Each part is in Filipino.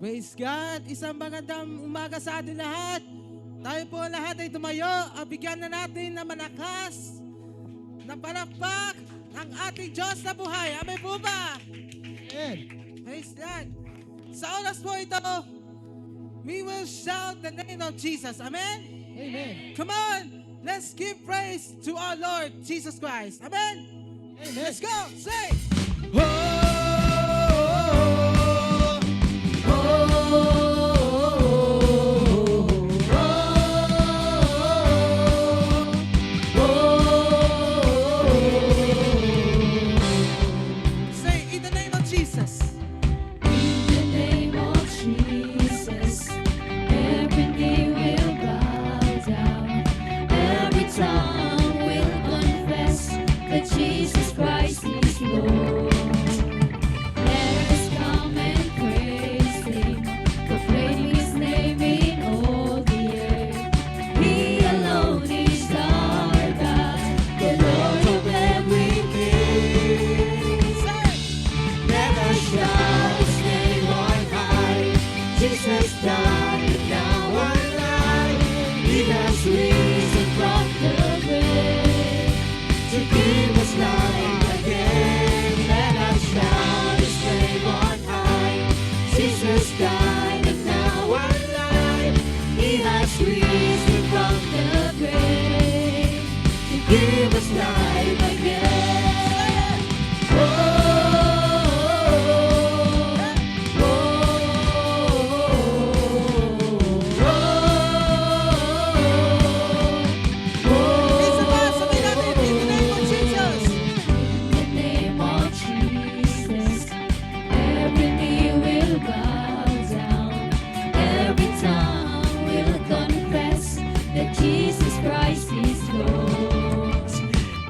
Praise God. Isang magandang umaga sa atin lahat. Tayo po lahat ay tumayo. Bigyan na natin na malakas na palakpak ang ating Diyos na buhay. Amen po ba? Amen. Praise God. Sa oras po ito, we will shout the name of Jesus. Amen? Amen. Come on. Let's give praise to our Lord Jesus Christ. Amen? Amen. Let's go. Say. Say, in the name of Jesus. In the name of Jesus, every knee will bow down, every tongue will confess that Jesus Christ is Lord. Let us come and praise Him, proclaim His name in all the earth. He alone is our God, the Lord of everything. Say. Let us shout His name on high. Jesus died, now alive. He has risen from the grave to give us life again. Let us shout His name on high. Jesus died, and now alive. He has risen from the grave to give us life again. Isa pa, sabihin natin, in the name of Jesus. In the name of Jesus, every knee will bow down, every tongue will confess that Jesus Christ is Lord.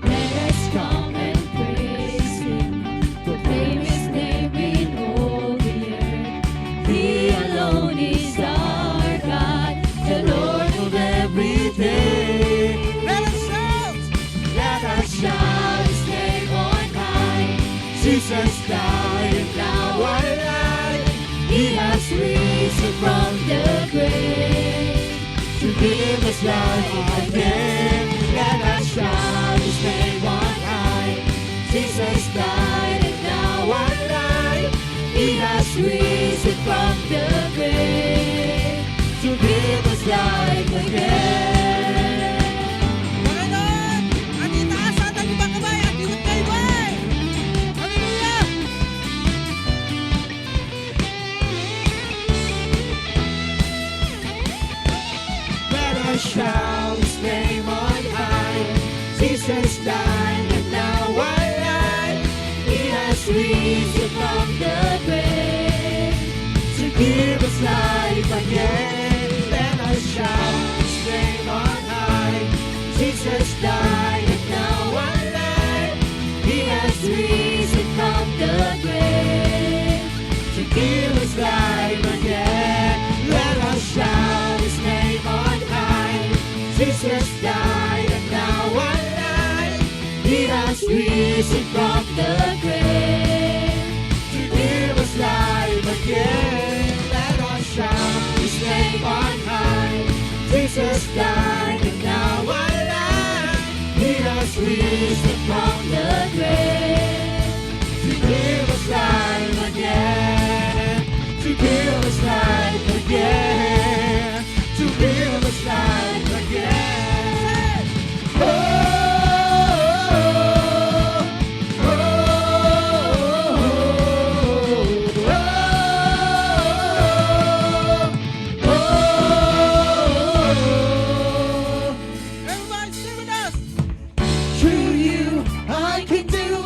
Let us come and praise Him, proclaim His name in all the earth. He alone is our God, the Lord of everything. Let us shout. Let us shout His name on high. Jesus died, and now alive. He has risen from the grave to give us life again. Let us shout His name on high. Jesus died, and now alive. He has risen from the grave to give us life again. Panginoon, ang itaas at ang ibang kamay at iwag kayo buhay. Hallelujah! Let us shout His name on high. Jesus died, and now alive. He has risen from the grave to give us life again. Let us shout His name on high. Jesus died, and now alive. He has risen from the grave to give us life again. Let us shout His name on high. Jesus died, and now alive. He has risen from the grave to give us life again. Let us shout His name on high. Jesus died, and now alive. He has risen from the grave to give us life again. To give us life again. To give us life again. Oh, oh, oh, oh. Everybody sing with us. Through you, I can do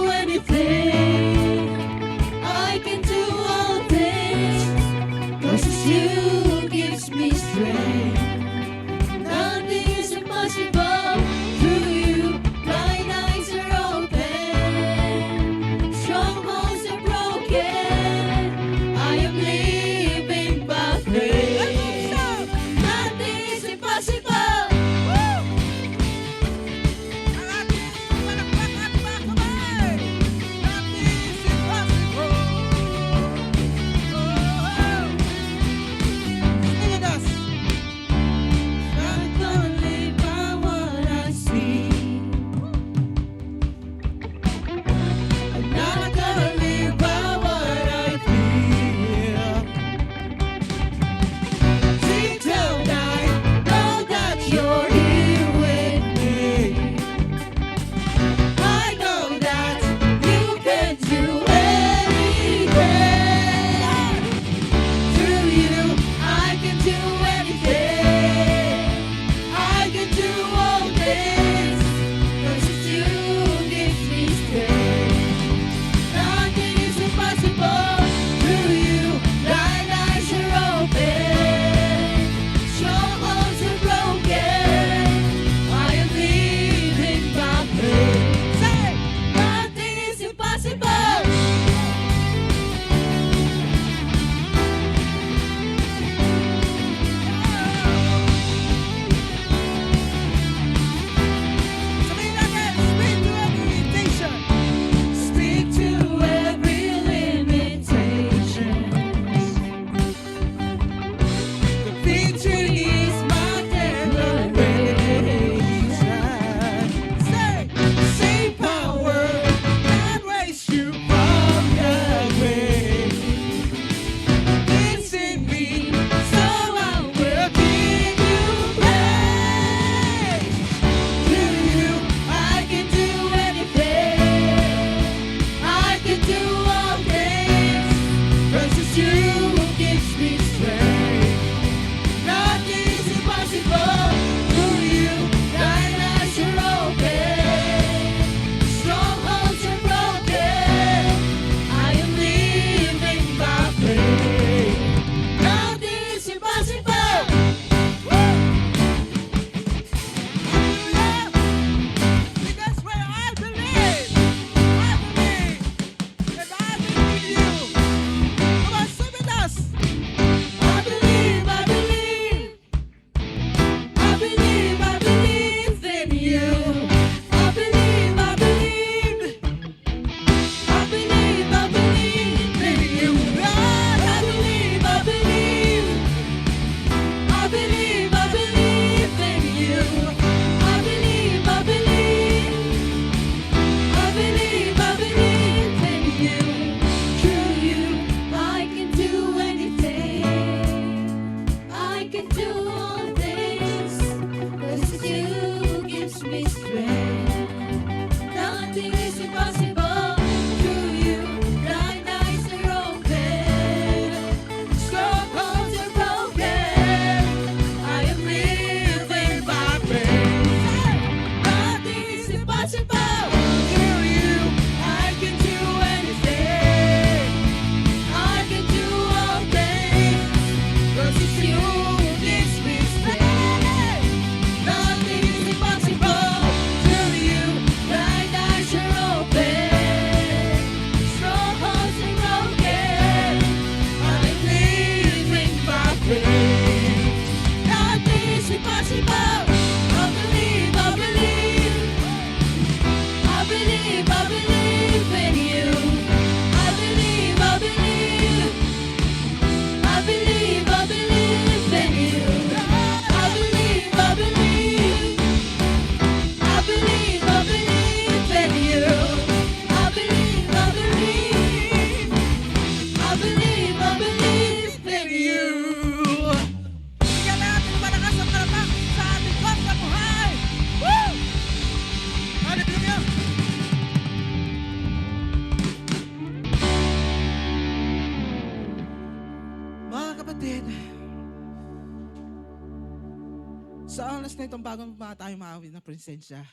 na itong bago tayo maawit na presensya,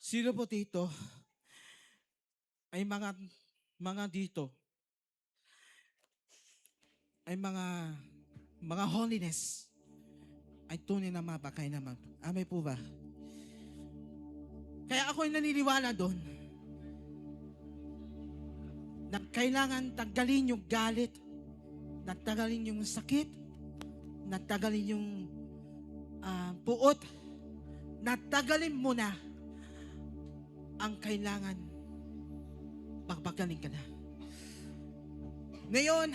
sino po dito ay mga dito ay mga holiness ay tunay na mapakay naman. Amen po ba? Kaya ako'y naniniwala doon na kailangan tanggalin yung galit, natanggalin yung sakit, natanggalin yung puot, natanggalin mo na ang kailangan pagpagaling ka na. Ngayon,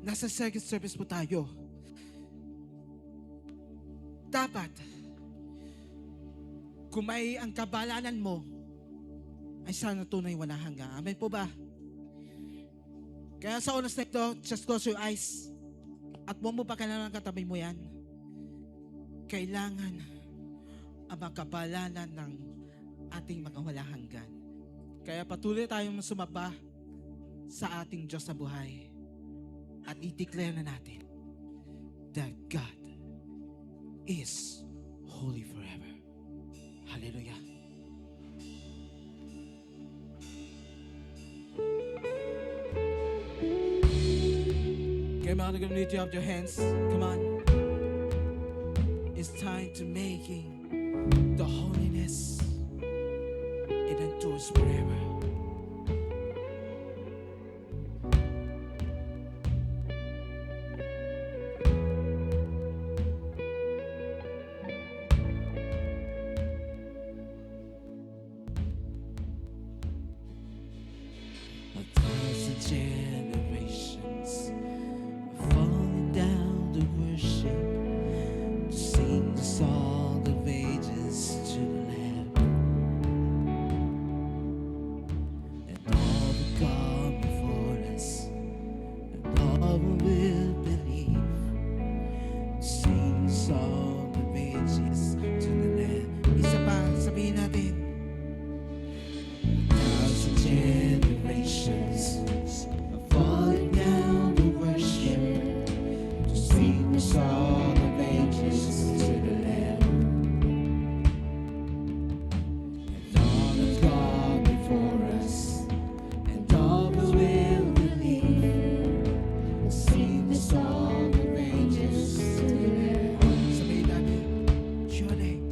nasa second service po tayo. Dapat, kung may ang kabalanan mo, ay sana tunay wala hanggang. Amen po ba? Kaya sa oras na ito, just close your eyes. At huwag mo pa kailangan katabi mo yan. Kailangan ang makabalanan ng ating mga wala hanggan. Kaya patuloy tayong sumaba sa ating Diyos na buhay. At i-declare na natin that God is holy forever. Hallelujah. Come on, I'm gonna need you to have your hands. Come on. It's time to making the holiness. It endures forever. A thousand generations falling down to worship, to sing the song of ages to the Lamb. And all the gone before us, and all who will believe, to sing the song of ages to the Lamb. Isa pa, sabihin natin. Thousand generations are falling down to worship, to sing the song of ages to the Lamb. And all has gone before us, and all who will believe, sing the song of ages to the Lamb. Sabihin natin, your name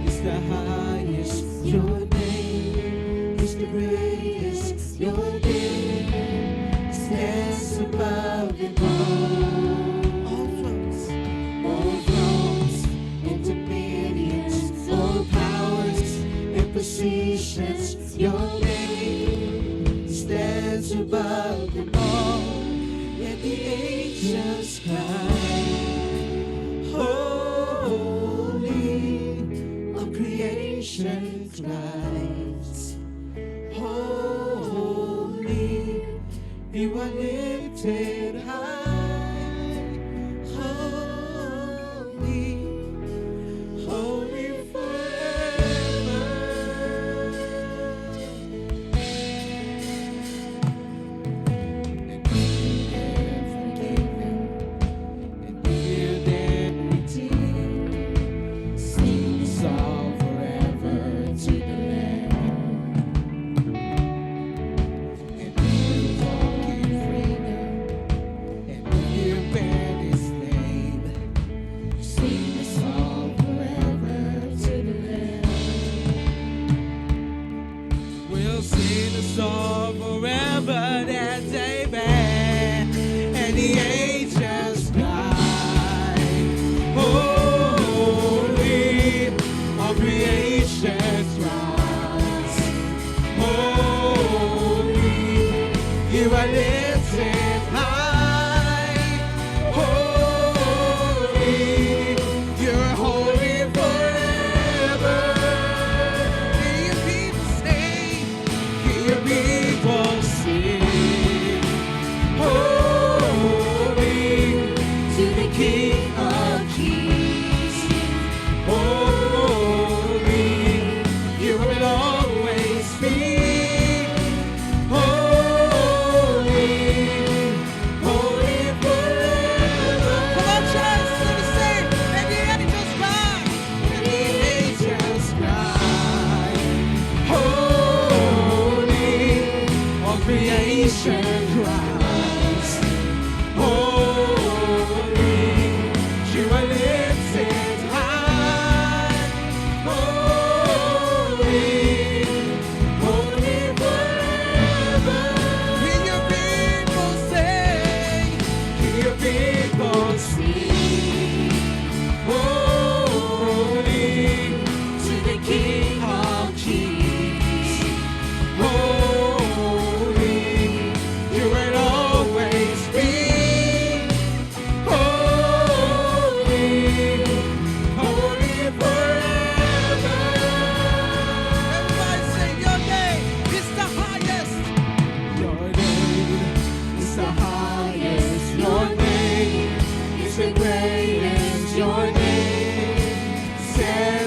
is the highest. Your name is the greatest. Your name stands above them all. All thrones and dominions, all powers and positions. Your name stands above them all. Let the angels cry, holy, all creation cries, holy, you are lifted high, holy, holy forever. And healed and forgiven, and healed and redeemed, sing the song forever to the Lamb. And we'll walk in freedom, and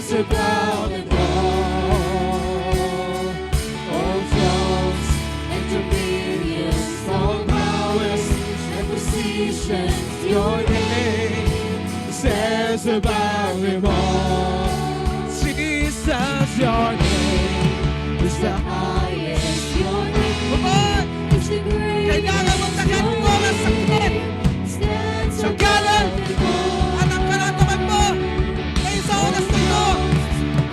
stands above them all thrones and dominions, all powers and positions. Your name stands above them all. Jesus, your name is the highest. Your name Come on! is the greatest. Kailangan mong tagan mo ang sakit. Stands Sa galan, above them all. at ang karamdaman mo, ngayon sa oras na ito,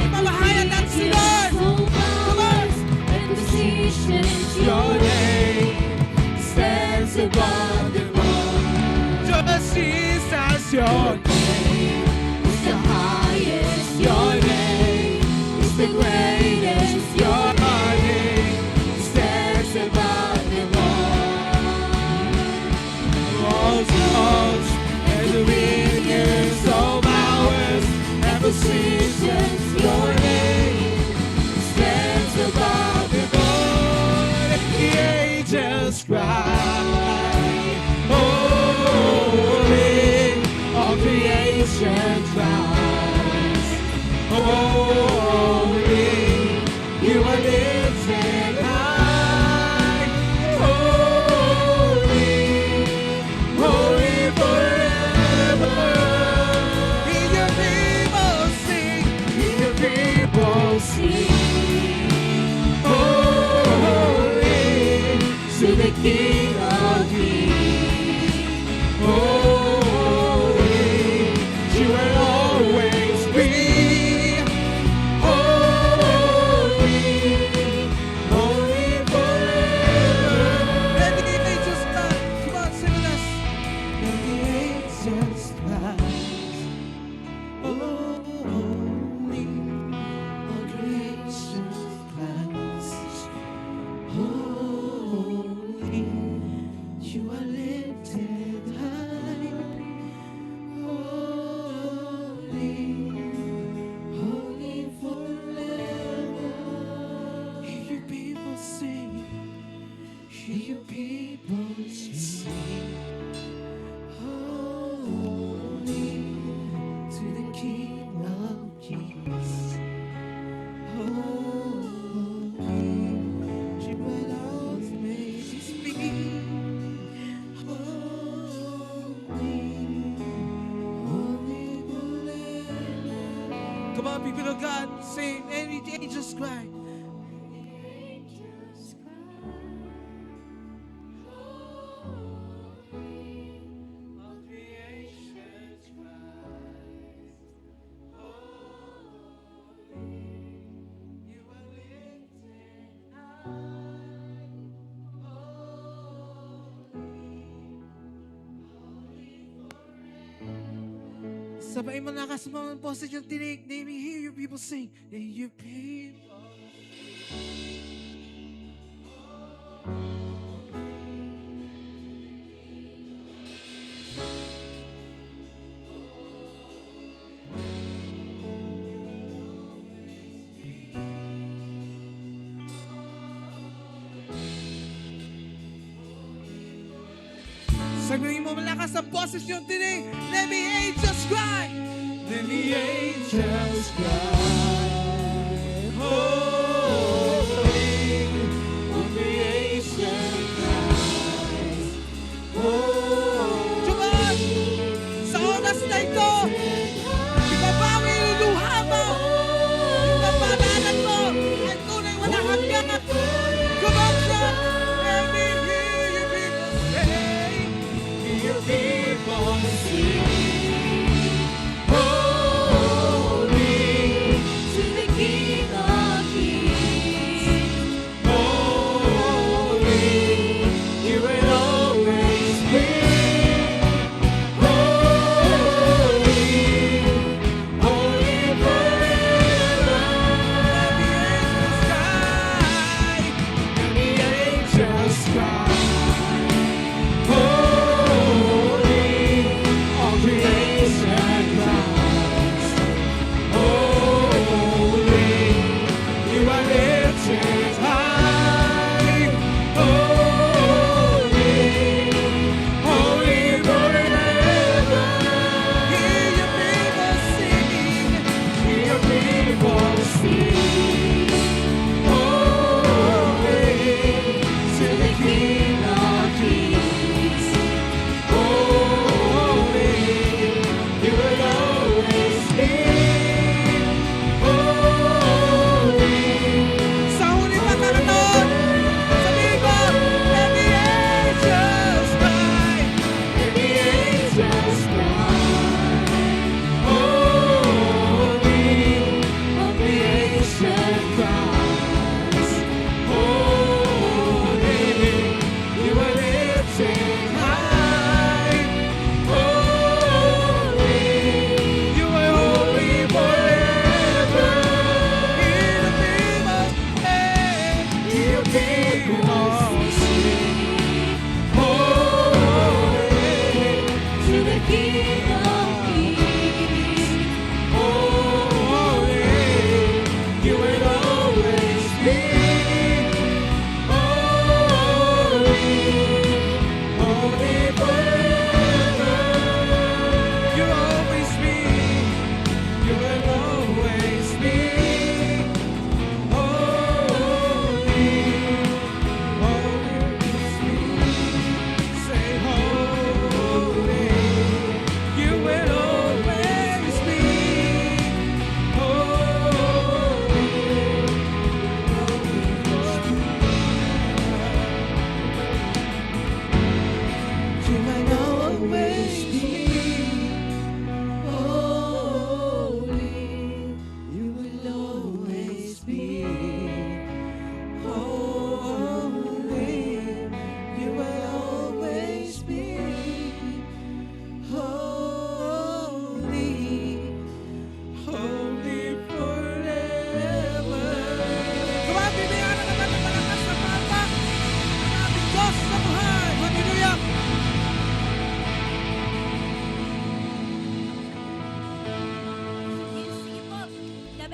ipamahayan natin si Lord. All powers and positions. Your name stands above them all. Just Jesus, your name is the highest. Your name is the greatest. Your name stands above them all thrones and dominions, all powers and positions. Your name stands above them all. And the angels cry, holy, all creation cries, holy, you are lifted high, holy, holy forever. Hear your people sing. Hear your people sing, holy, to the King of Kings. Holy, you will always be. Holy, holy forever. And the angels cry. Come on, sing with us. And the angels cry, holy, all creation cries, holy, you are lifted high, holy, holy forever. Hear your people sing, hear your people sing. Holy to the King of Kings. Holy, you alone makes me. Holy, holy forever. Come on, people of God, sing. And the angels cry. Sabay mo lakas mo ang boses yung tinig. Let me hear your people sing. Let your people. Sabihin mo malakas ang boses yung tinig. Let me angels cry. Then the angels cry, holy, all creation cries, holy. Come on! Sa oras na ito, ibabawi yung luha mo. Ipapalanan mo ang tunay walang hanggan. Come on, son! Let me hear your people say. Your people sing, holy,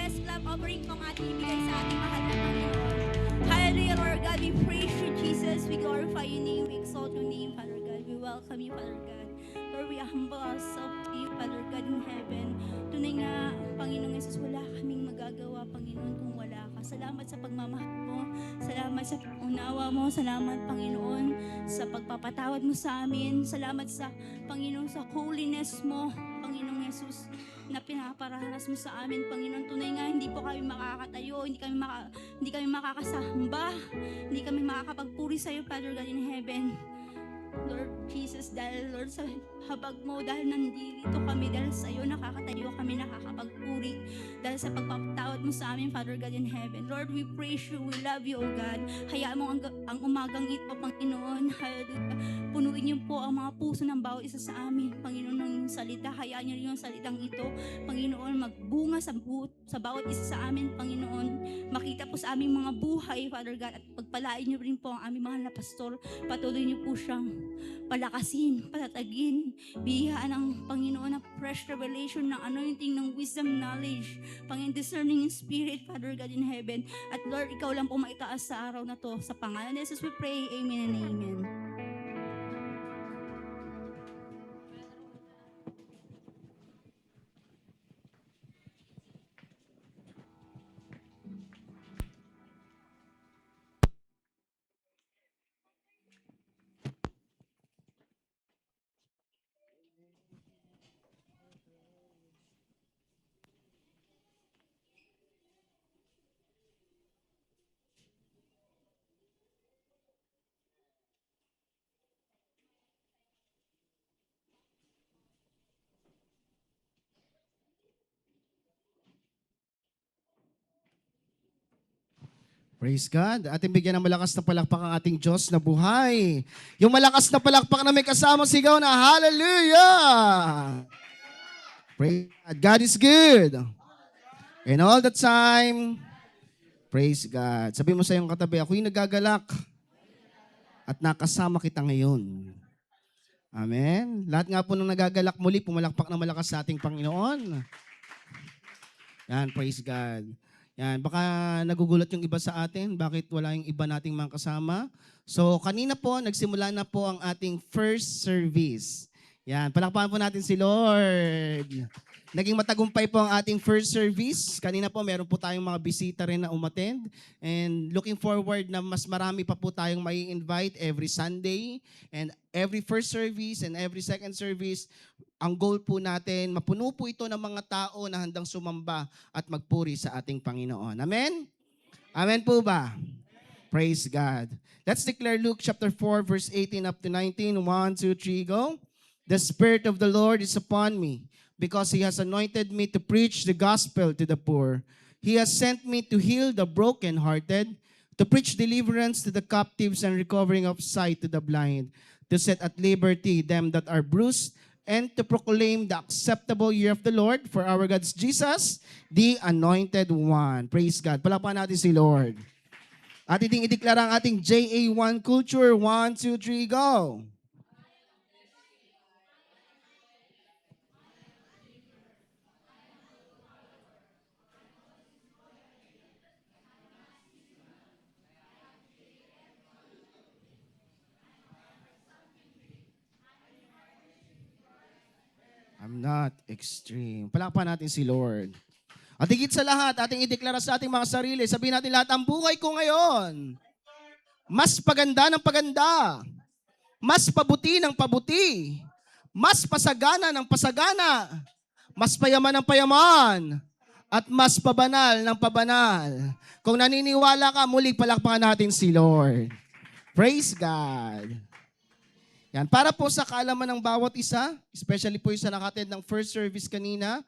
best clap offering pong ating ibigay sa ating mahal na Panginoon. Hallelujah, Lord God. We praise you, Jesus. We glorify your name. We exalt your name, Father God. We welcome you, Father God. Lord, we humble ourselves to you, Father God in heaven. Tunay nga, Panginoong Jesus, wala kaming magagawa, Panginoon, kung wala ka. Salamat sa pagmamahal mo. Salamat sa unawa mo. Salamat, Panginoon, sa pagpapatawad mo sa amin. Salamat sa, Panginoon, sa holiness mo, Panginoong Jesus, na pinaparanas mo sa amin, Panginoon. Tunay nga, hindi po kami makakatayo, hindi kami makakasamba, hindi kami makakapagpuri sa iyo, Father God in heaven. Lord Jesus, dahil Lord sa habag mo, dahil nandito kami, dahil sa iyo nakakatayo kami, nakakapagpuri, dahil sa pagpapatawad mo sa amin, Father God in heaven. Lord, we praise you, we love you, O God. Hayaan mo ang umagang ito, Panginoon. Hallelujah. Punuin niyo po ang mga puso ng bawat isa sa amin, Panginoon, ng salita. Hayaan niyo yung salitang ito, Panginoon, magbunga sa bawat isa sa amin, Panginoon. Makita po sa aming mga buhay, Father God, at pagpalain niyo rin po ang aming mahal na pastor. Patuloy niyo po siyang palakasin, patatagin, biyaan ng Panginoon ng fresh revelation, ng anointing, ng wisdom, knowledge, Panginoon, discerning in spirit, Father God in heaven. At Lord, ikaw lang po maitaas sa araw na to. Sa pangalan ni Jesus we pray, amen and amen. Praise God. Ating bigyan ng malakas na palakpak ang ating Diyos na buhay. Yung malakas na palakpak na may kasama sigaw na hallelujah! Praise God. God is good. And all the time, praise God. Sabi mo sa iyong katabi, ako'y nagagalak at nakasama kita ngayon. Amen. Lahat nga po nung nagagalak muli, pumalakpak na malakas sa ating Panginoon. Yan, praise God. Yan, baka nagugulat yung iba sa atin, bakit wala yung iba nating mga kasama. So, kanina po, nagsimula na po ang ating first service. Yan, palakpakan po natin si Lord. Naging matagumpay po ang ating first service. Kanina po, meron po tayong mga bisita rin na umattend. And looking forward na mas marami pa po tayong may invite every Sunday. And every first service and every second service, ang goal po natin, mapuno po ito ng mga tao na handang sumamba at magpuri sa ating Panginoon. Amen? Amen po ba? Praise God. Let's declare Luke chapter 4, verse 18 up to 19. 1, 2, 3, go. The Spirit of the Lord is upon me, because He has anointed me to preach the gospel to the poor. He has sent me to heal the brokenhearted, to preach deliverance to the captives and recovering of sight to the blind, to set at liberty them that are bruised, and to proclaim the acceptable year of the Lord, for our God's Jesus, the Anointed One. Praise God. Palakpakan natin si Lord. At iting ideklara ang ating JA1 culture. 1, 2, 3, go. I'm not extreme. Palakpakan natin si Lord. At higit sa lahat, ating ideklara sa ating mga sarili, sabihin natin lahat, ang buhay ko ngayon, mas paganda ng paganda, mas pabuti ng pabuti, mas pasagana ng pasagana, mas payaman ng payaman, at mas pabanal ng pabanal. Kung naniniwala ka, muli palakpakan natin si Lord. Praise God. Yan, para po sa kaalaman ng bawat isa, especially po yung sa nakattend ng first service kanina,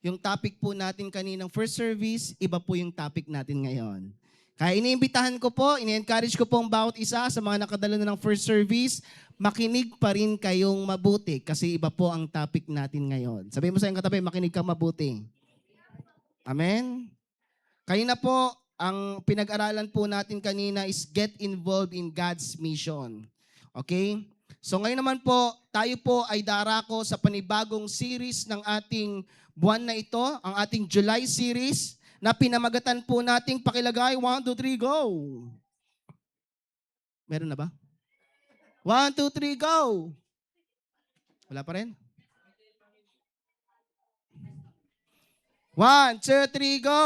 yung topic po natin kaninang first service, iba po yung topic natin ngayon. Kaya iniimbitahan ko po, ini-encourage ko po ang bawat isa sa mga nakadalo na ng first service, makinig pa rin kayong mabuti kasi iba po ang topic natin ngayon. Sabihin mo sa iyong katabi, makinig ka mabuti. Amen? Kanina po, ang pinag-aralan po natin kanina is get involved in God's mission. Okay? So ngayon naman po, tayo po ay darako sa panibagong series ng ating buwan na ito, ang ating July series. na pinamagatan po nating pakilagay. 1, 2, 3, go! Meron na ba? 1, 2, 3, go! Wala pa rin? 1, 2, 3, go!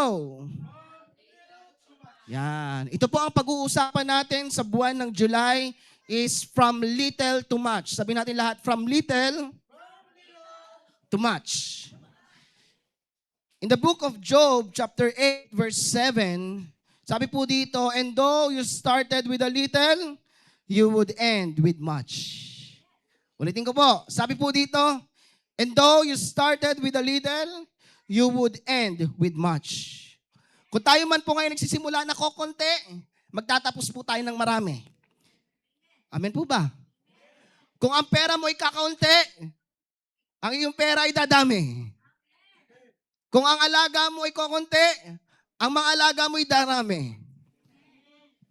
Yan. Ito po ang pag-uusapan natin sa buwan ng July is from little to much. Sabi natin lahat, from little to much. In the book of Job, chapter 8, verse 7, sabi po dito, and though you started with a little, you would end with much. Ulitin ko po. Sabi po dito, and though you started with a little, you would end with much. Kung tayo man po ngayon nagsisimula na kokonti, magtatapos po tayo ng marami. Amen po ba? Kung ang pera mo ay kakaunti, ang iyong pera ay dadami. Kung ang alaga mo ay kokonti, ang mga alaga mo ay darami.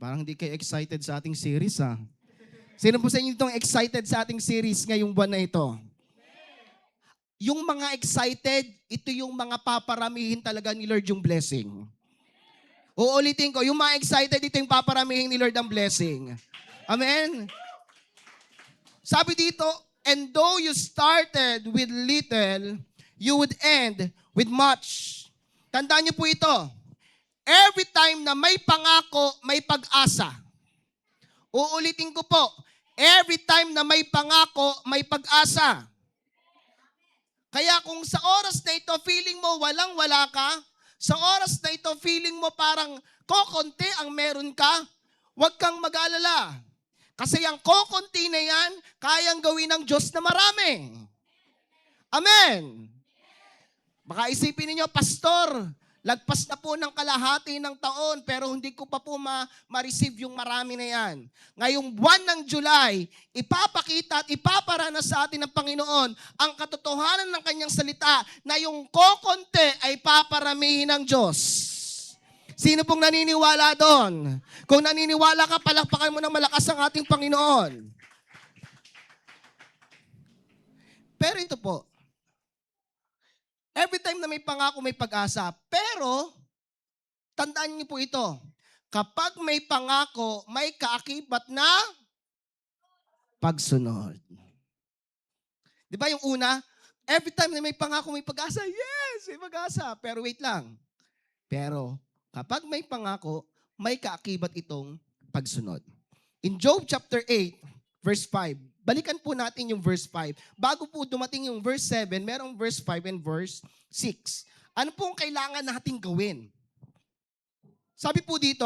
Parang hindi kayo excited sa ating series, ha? Sino po sa inyo itong excited sa ating series ngayong buwan na ito? Yung mga excited, ito yung mga paparamihin talaga ni Lord yung blessing. Uulitin ko, yung mga excited, ito yung paparamihin ni Lord ang blessing. Amen? Sabi dito, and though you started with little, you would end with much. Tandaan niyo po ito. Every time na may pangako, may pag-asa. Uulitin ko po, every time na may pangako, may pag-asa. Kaya kung sa oras na ito, feeling mo walang-wala ka, sa oras na ito, feeling mo parang kokonti ang meron ka, huwag kang mag-alala. Kasi ang kokonti na yan, kayang gawin ng Diyos na marami. Amen. Baka isipin niyo, Pastor, lagpas na po ng kalahati ng taon, pero hindi ko pa po ma-receive yung marami na yan. Ngayong buwan ng July, ipapakita at ipaparana sa atin ng Panginoon ang katotohanan ng kanyang salita na yung kokonti ay paparamihin ng Diyos. Sino pong naniniwala doon? Kung naniniwala ka, palakpakan mo ng malakas ang ating Panginoon. Pero ito po, every time na may pangako, may pag-asa. Pero, tandaan niyo po ito. Kapag may pangako, may kaakibat na pagsunod. Di ba yung una? Every time na may pangako, may pag-asa. Yes, may pag-asa. Pero wait lang. Pero, kapag may pangako, may kaakibat itong pagsunod. In Job chapter 8, verse 5, balikan po natin yung verse 5. Bago po dumating yung verse 7, merong verse 5 and verse 6. Ano po ang kailangan natin gawin? Sabi po dito,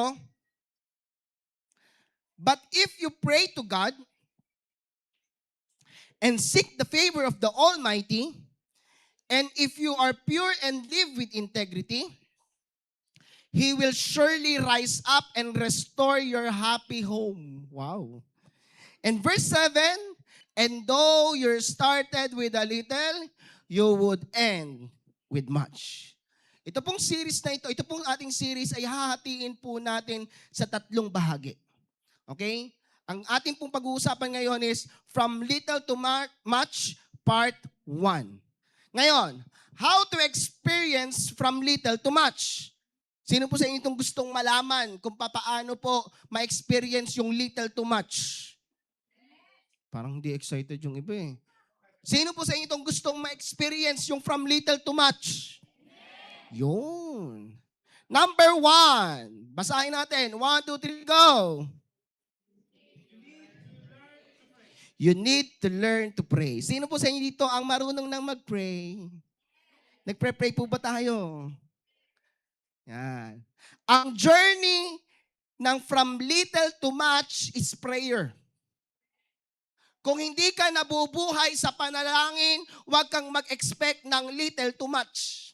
but if you pray to God and seek the favor of the Almighty, and if you are pure and live with integrity, He will surely rise up and restore your happy home. Wow. And verse 7, and though you started with a little, you would end with much. Ito pong series na ito pong ating series ay hahatiin po natin sa 3 bahagi. Okay? Ang ating pong pag-uusapan ngayon is from little to much, part 1. Ngayon, how to experience from little to much? Sino po sa inyo itong gustong malaman kung paano po ma-experience yung little to much? Parang hindi excited yung iba eh. Sino po sa inyo itong gustong ma-experience yung from little to much? Yun. Number 1. Basahin natin. 1, 2, 3, go. You need to learn to pray. Sino po sa inyo dito ang marunong nang mag-pray? Nagpre-pray po ba tayo? Yan. Ang journey ng from little to much is prayer. Kung hindi ka nabubuhay sa panalangin, huwag kang mag-expect ng little to much.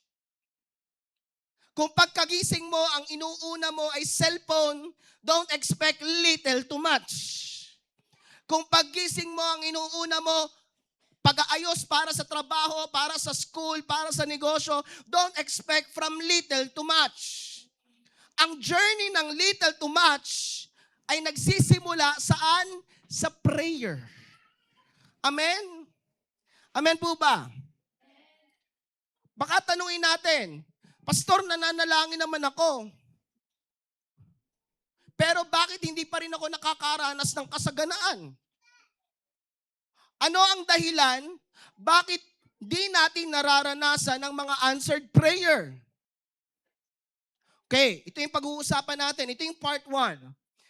Kung pagkagising mo, ang inuuna mo ay cellphone, don't expect little to much. Kung paggising mo, ang inuuna mo, pag-aayos para sa trabaho, para sa school, para sa negosyo, don't expect from little to much. Ang journey ng little to much ay nagsisimula saan? Sa prayer. Amen? Amen po ba? Baka tanungin natin, Pastor, nananalangin naman ako. Pero bakit hindi pa rin ako nakakaranas ng kasaganaan? Ano ang dahilan? Bakit di natin nararanasan ng mga answered prayer? Okay, ito yung pag-uusapan natin. Ito yung part 1.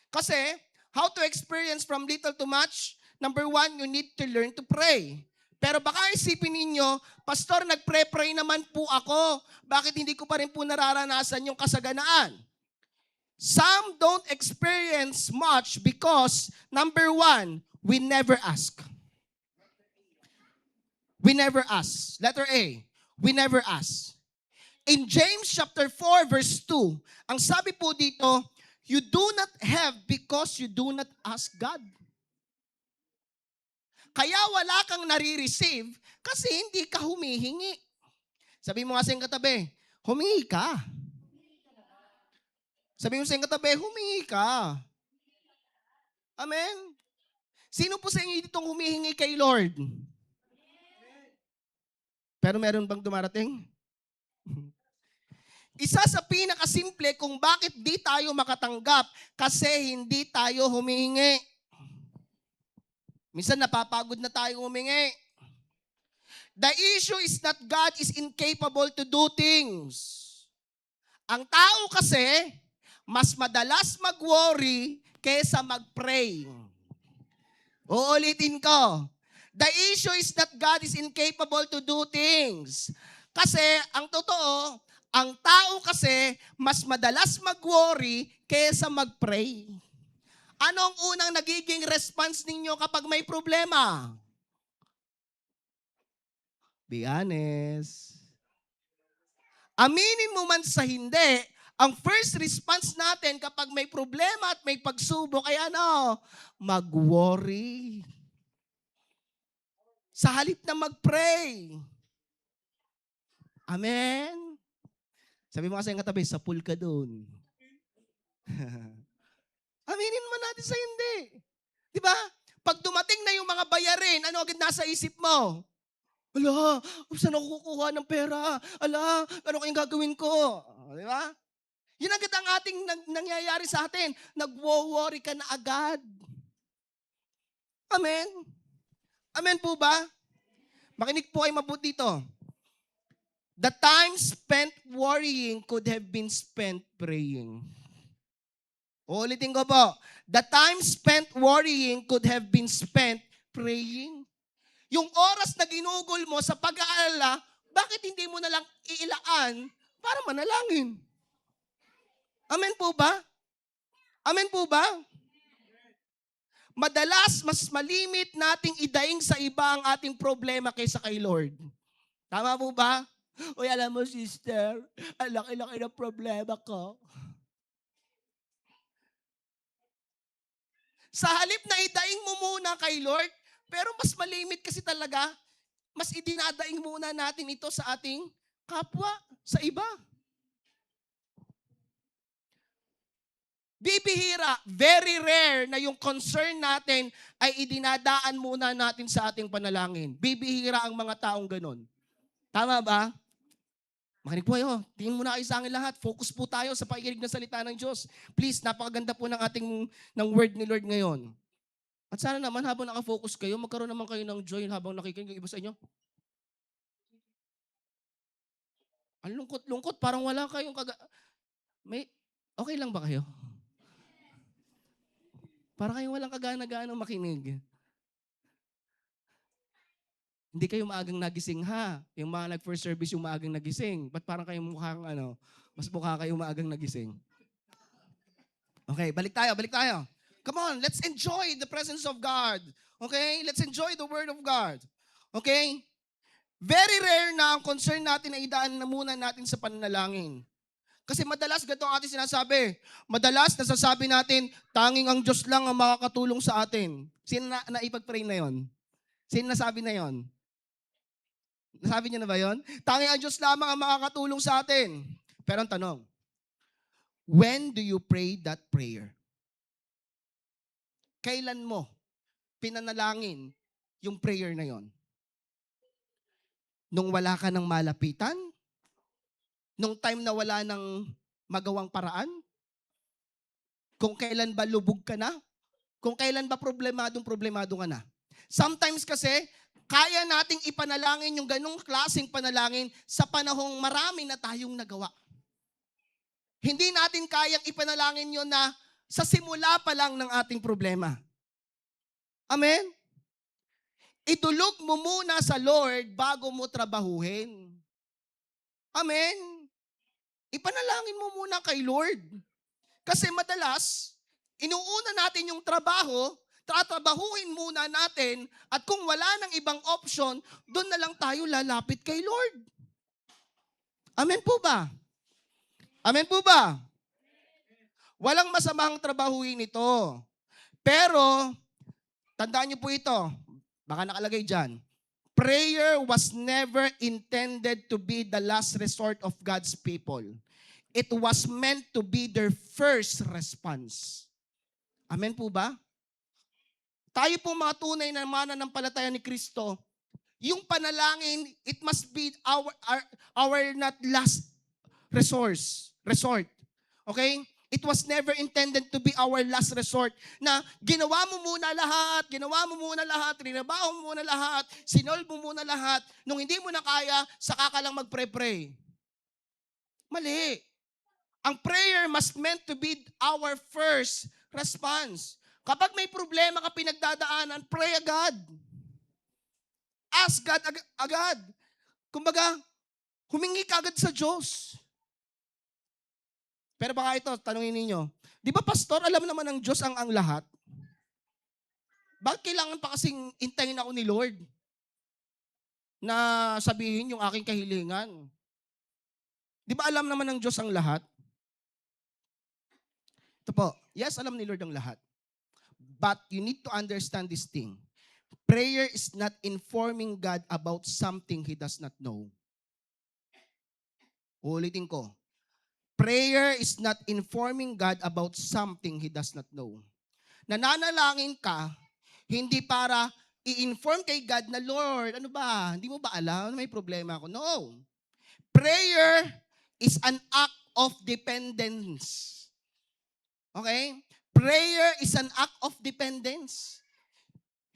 Kasi, how to experience from little to much? Number 1, you need to learn to pray. Pero baka isipin ninyo, Pastor, nagpre-pray naman po ako. Bakit hindi ko pa rin po nararanasan yung kasaganaan? Some don't experience much because, number 1, we never ask. We never ask. Letter A, we never ask. In James chapter 4 verse 2, ang sabi po dito, you do not have because you do not ask God. Kaya wala kang nare-receive kasi hindi ka humihingi. Sabi mo nga sa iyong katabi, humingi ka. Sabi mo sa iyong katabi, humingi ka. Amen? Sino po sa inyo ditong humihingi kay Lord? Pero meron bang dumarating? Isa sa pinakasimple kung bakit di tayo makatanggap kasi hindi tayo humihingi. Minsan napapagod na tayo humingi. The issue is that God is incapable to do things. Ang tao kasi, mas madalas mag-worry kaysa mag-pray. Uulitin ko. The issue is that God is incapable to do things. Kasi, ang totoo, ang tao kasi, mas madalas mag-worry kaysa mag-pray. Anong unang nagiging response ninyo kapag may problema? Be honest. Aminin mo man sa hindi, ang first response natin kapag may problema at may pagsubok ay ano? Mag-worry. Sa halip na mag-pray. Amen? Sabi mo kasi yung katabi, sa pool ka doon. Aminin naman natin sa hindi. Di ba? Pag dumating na yung mga bayarin, ano agad nasa isip mo? Ala, saan ako kukuha ng pera? Ala, ano kayong gagawin ko? Di ba? Yun agad ang ating nangyayari sa atin. Nag-worry ka na agad. Amen? Amen po ba? Makinig po ay mabuti dito. The time spent worrying could have been spent praying. Ulitin ko po. The time spent worrying could have been spent praying. Yung oras na ginugol mo sa pag-aalala, bakit hindi mo na lang iilaan para manalangin? Amen po ba? Amen po ba? Madalas, mas malimit nating idaing sa iba ang ating problema kaysa kay Lord. Tama po ba? Uy, alam mo, sister, ang laki-laki ng problema ko. Sa halip na idaing mo muna kay Lord, pero mas malimit kasi talaga, mas idinadaing muna natin ito sa ating kapwa, sa iba. Bibihira, very rare na yung concern natin ay idinadaan muna natin sa ating panalangin. Bibihira ang mga taong ganun. Tama ba? Makinig po kayo. Tingin muna kayo sa akin lahat. Focus po tayo sa pakikinig ng salita ng Diyos. Please, napakaganda po ng ng word ni Lord ngayon. At sana naman habang nakafocus kayo, magkaroon naman kayo ng joy habang nakikinig yung iba sa inyo. Ang lungkot-lungkot, parang wala kayong okay lang ba kayo? Para kayong walang kagana-gana makinig. Hindi kayo maagang nagising ha. Yung mga nag-first service yung maagang nagising. Ba't parang kayo mukhang mas mukha kayo maagang nagising? Okay, balik tayo. Come on, let's enjoy the presence of God. Okay? Let's enjoy the Word of God. Okay? Very rare na ang concern natin na idaan na muna natin sa pananalangin. Kasi madalas ganito ang ating sinasabi. Madalas nasasabi natin, tanging ang Diyos lang ang makakatulong sa atin. Sino na ipag-pray na yon? Sino nasabi na yon? Nasabi niyo na ba yon? Tanging ang Diyos lamang ang makakatulong sa atin. Pero ang tanong, when do you pray that prayer? Kailan mo pinanalangin yung prayer na yon? Nung wala ka ng malapitan? Nung time na wala ng magawang paraan? Kung kailan ba lubog ka na? Kung kailan ba problemado ka na? Sometimes kasi, kaya nating ipanalangin yung ganong klaseng panalangin sa panahong marami na tayong nagawa. Hindi natin kayang ipanalangin yun na sa simula pa lang ng ating problema. Amen? Idulog mo muna sa Lord bago mo trabahuhin. Amen? Ipanalangin mo muna kay Lord. Kasi madalas, inuuna natin yung trabaho, tatrabahuhin muna natin, at kung wala ng ibang option, doon na lang tayo lalapit kay Lord. Amen po ba? Amen po ba? Walang masamang trabahuin ito. Pero, tandaan niyo po ito, baka nakalagay dyan, prayer was never intended to be the last resort of God's people. It was meant to be their first response. Amen po ba? Tayo po mga tunay na mananampalataya ni Kristo, yung panalangin, it must be our not last resort. Okay? It was never intended to be our last resort na ginawa mo muna lahat, trinabaho mo muna lahat, sinolve mo muna lahat, nung hindi mo na kaya, saka ka lang magpre-pray. Mali. Ang prayer must meant to be our first response. Kapag may problema ka pinagdadaanan, pray agad. Ask God agad. Kumbaga, humingi ka agad sa Diyos. Pero baka ito, tanungin ninyo, di ba pastor, alam naman ng Diyos ang lahat? Bakit kailangan pa kasing intayin ako ni Lord na sabihin yung aking kahilingan? Di ba alam naman ng Diyos ang lahat? Ito po, yes, alam ni Lord ang lahat. But you need to understand this thing. Prayer is not informing God about something He does not know. Ulitin ko. Prayer is not informing God about something He does not know. Nananalangin ka, hindi para i-inform kay God na, Lord, ano ba? Hindi mo ba alam? May problema ako? No. Prayer is an act of dependence. Okay? Prayer is an act of dependence.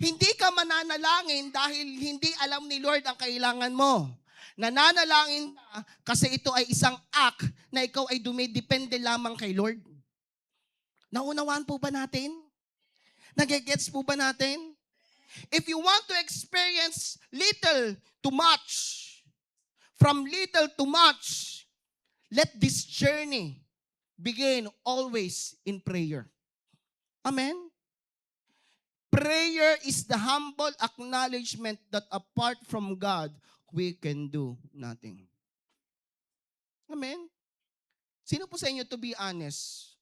Hindi ka mananalangin dahil hindi alam ni Lord ang kailangan mo. Nananalangin ka kasi ito ay isang act na ikaw ay dumidepende lamang kay Lord. Naunawaan po ba natin? Nagigets po ba natin? If you want to experience little to much, from little to much, let this journey begin always in prayer. Amen? Prayer is the humble acknowledgement that apart from God, we can do nothing. Amen? Sino po sa inyo, to be honest,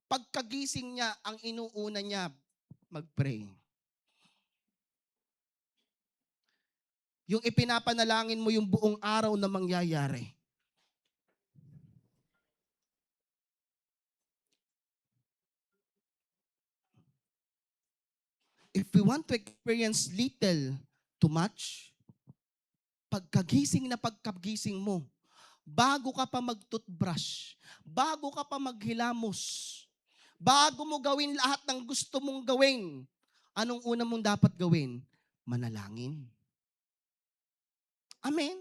pagkagising niya, ang inuuna niya, mag-pray. Yung ipinapanalangin mo yung buong araw na mangyayari. If we want to experience little to much, pagkagising mo, bago ka pa mag-toothbrush, bago ka pa maghilamos, bago mo gawin lahat ng gusto mong gawin, anong una mong dapat gawin? Manalangin. Amen?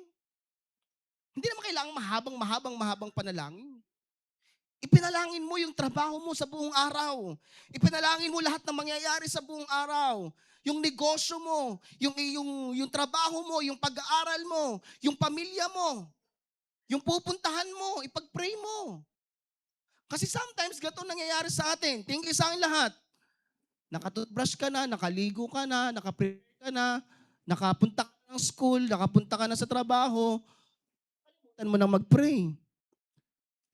Hindi naman kailangan mahabang panalangin. Ipinalangin mo yung trabaho mo sa buong araw. Ipinalangin mo lahat ng mangyayari sa buong araw. Yung negosyo mo, yung trabaho mo, yung pag-aaral mo, yung pamilya mo, yung pupuntahan mo, ipag-pray mo. Kasi sometimes gato nangyayari sa atin. Tingin sa akin lahat. Nakatoothbrush ka na, nakaligo ka na, nakapray ka na, nakapunta ka ng school, nakapunta ka na sa trabaho, kalimutan mo na mag-pray.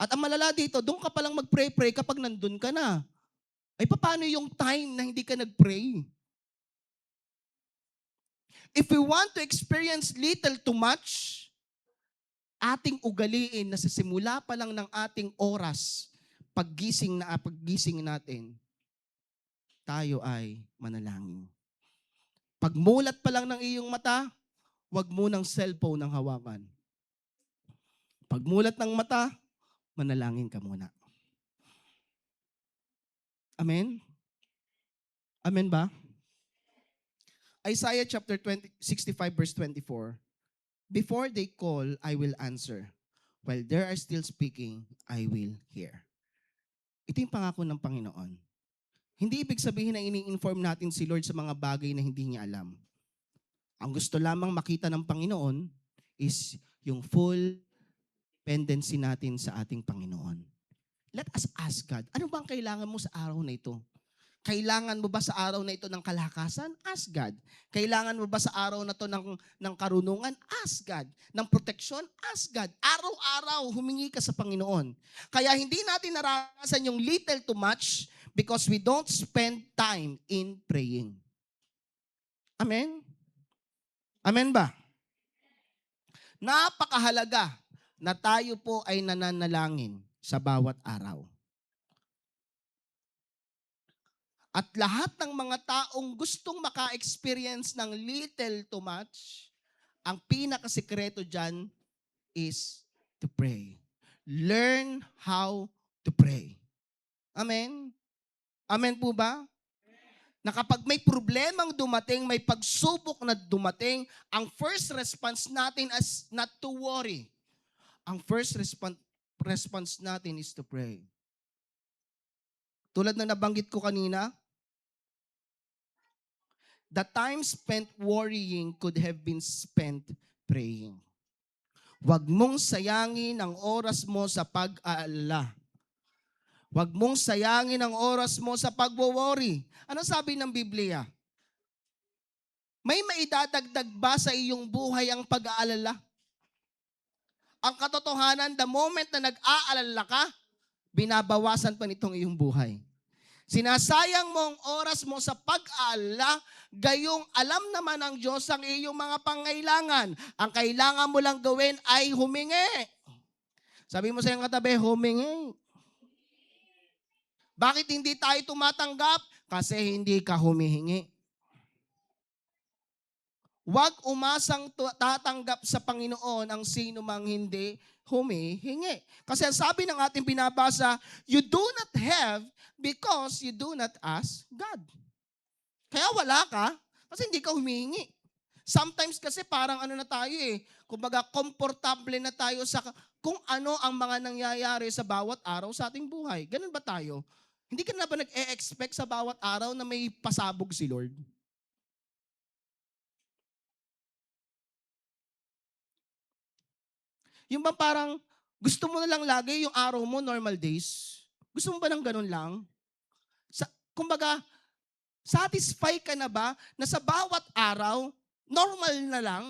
At ang malala dito, doon ka palang mag-pray kapag nandun ka na. Ay paano yung time na hindi ka nag-pray? If we want to experience little to much, ating ugaliin na sa simula pa lang ng ating oras, paggising natin, tayo ay manalangin. Pagmulat pa lang ng iyong mata, wag mo ng cellphone ang hawakan. Pagmulat ng mata, manalangin ka muna. Amen? Amen ba? Isaiah chapter 65 verse 24. Before they call, I will answer. While they are still speaking, I will hear. Ito yung pangako ng Panginoon. Hindi ibig sabihin na ini-inform natin si Lord sa mga bagay na hindi niya alam. Ang gusto lamang makita ng Panginoon is yung full dependency natin sa ating Panginoon. Let us ask God, ano bang kailangan mo sa araw na ito? Kailangan mo ba sa araw na ito ng kalakasan? Ask God. Kailangan mo ba sa araw na ito ng karunungan? Ask God. Ng proteksyon? Ask God. Araw-araw, humingi ka sa Panginoon. Kaya hindi natin naranasan yung little too much because we don't spend time in praying. Amen? Amen ba? Napakahalaga na tayo po ay nananalangin sa bawat araw. At lahat ng mga taong gustong maka-experience ng little too much, ang pinakasikreto dyan is to pray. Learn how to pray. Amen? Amen po ba? Na kapag may problemang dumating, may pagsubok na dumating, ang first response natin is not to worry. Ang first response natin is to pray. Tulad na nabanggit ko kanina, the time spent worrying could have been spent praying. Huwag mong sayangin ang oras mo sa pag-aalala. Huwag mong sayangin ang oras mo sa pagwo-worry. Ano sabi ng Biblia? May maidadagdag ba sa iyong buhay ang pag-aalala? Ang katotohanan, the moment na nag-aalala ka, binabawasan pa nitong iyong buhay. Sinasayang mo ang oras mo sa pag-aalala, gayong alam naman ng Diyos ang iyong mga pangailangan. Ang kailangan mo lang gawin ay humingi. Sabi mo sa iyong katabi, humingi. Bakit hindi tayo tumatanggap? Kasi hindi ka humihingi. Huwag umasang tatanggap sa Panginoon ang sino mang hindi humihingi. Kasi ang sabi ng ating binabasa, you do not have because you do not ask God. Kaya wala ka kasi hindi ka humihingi. Sometimes kasi parang ano na tayo kumbaga komportable na tayo sa kung ano ang mga nangyayari sa bawat araw sa ating buhay. Ganun ba tayo? Hindi ka na ba nag-e-expect sa bawat araw na may pasabog si Lord? Yung ba parang gusto mo na lang lagi yung araw mo, normal days? Gusto mo ba ng ganun lang? Kumbaga, satisfy ka na ba na sa bawat araw, normal na lang?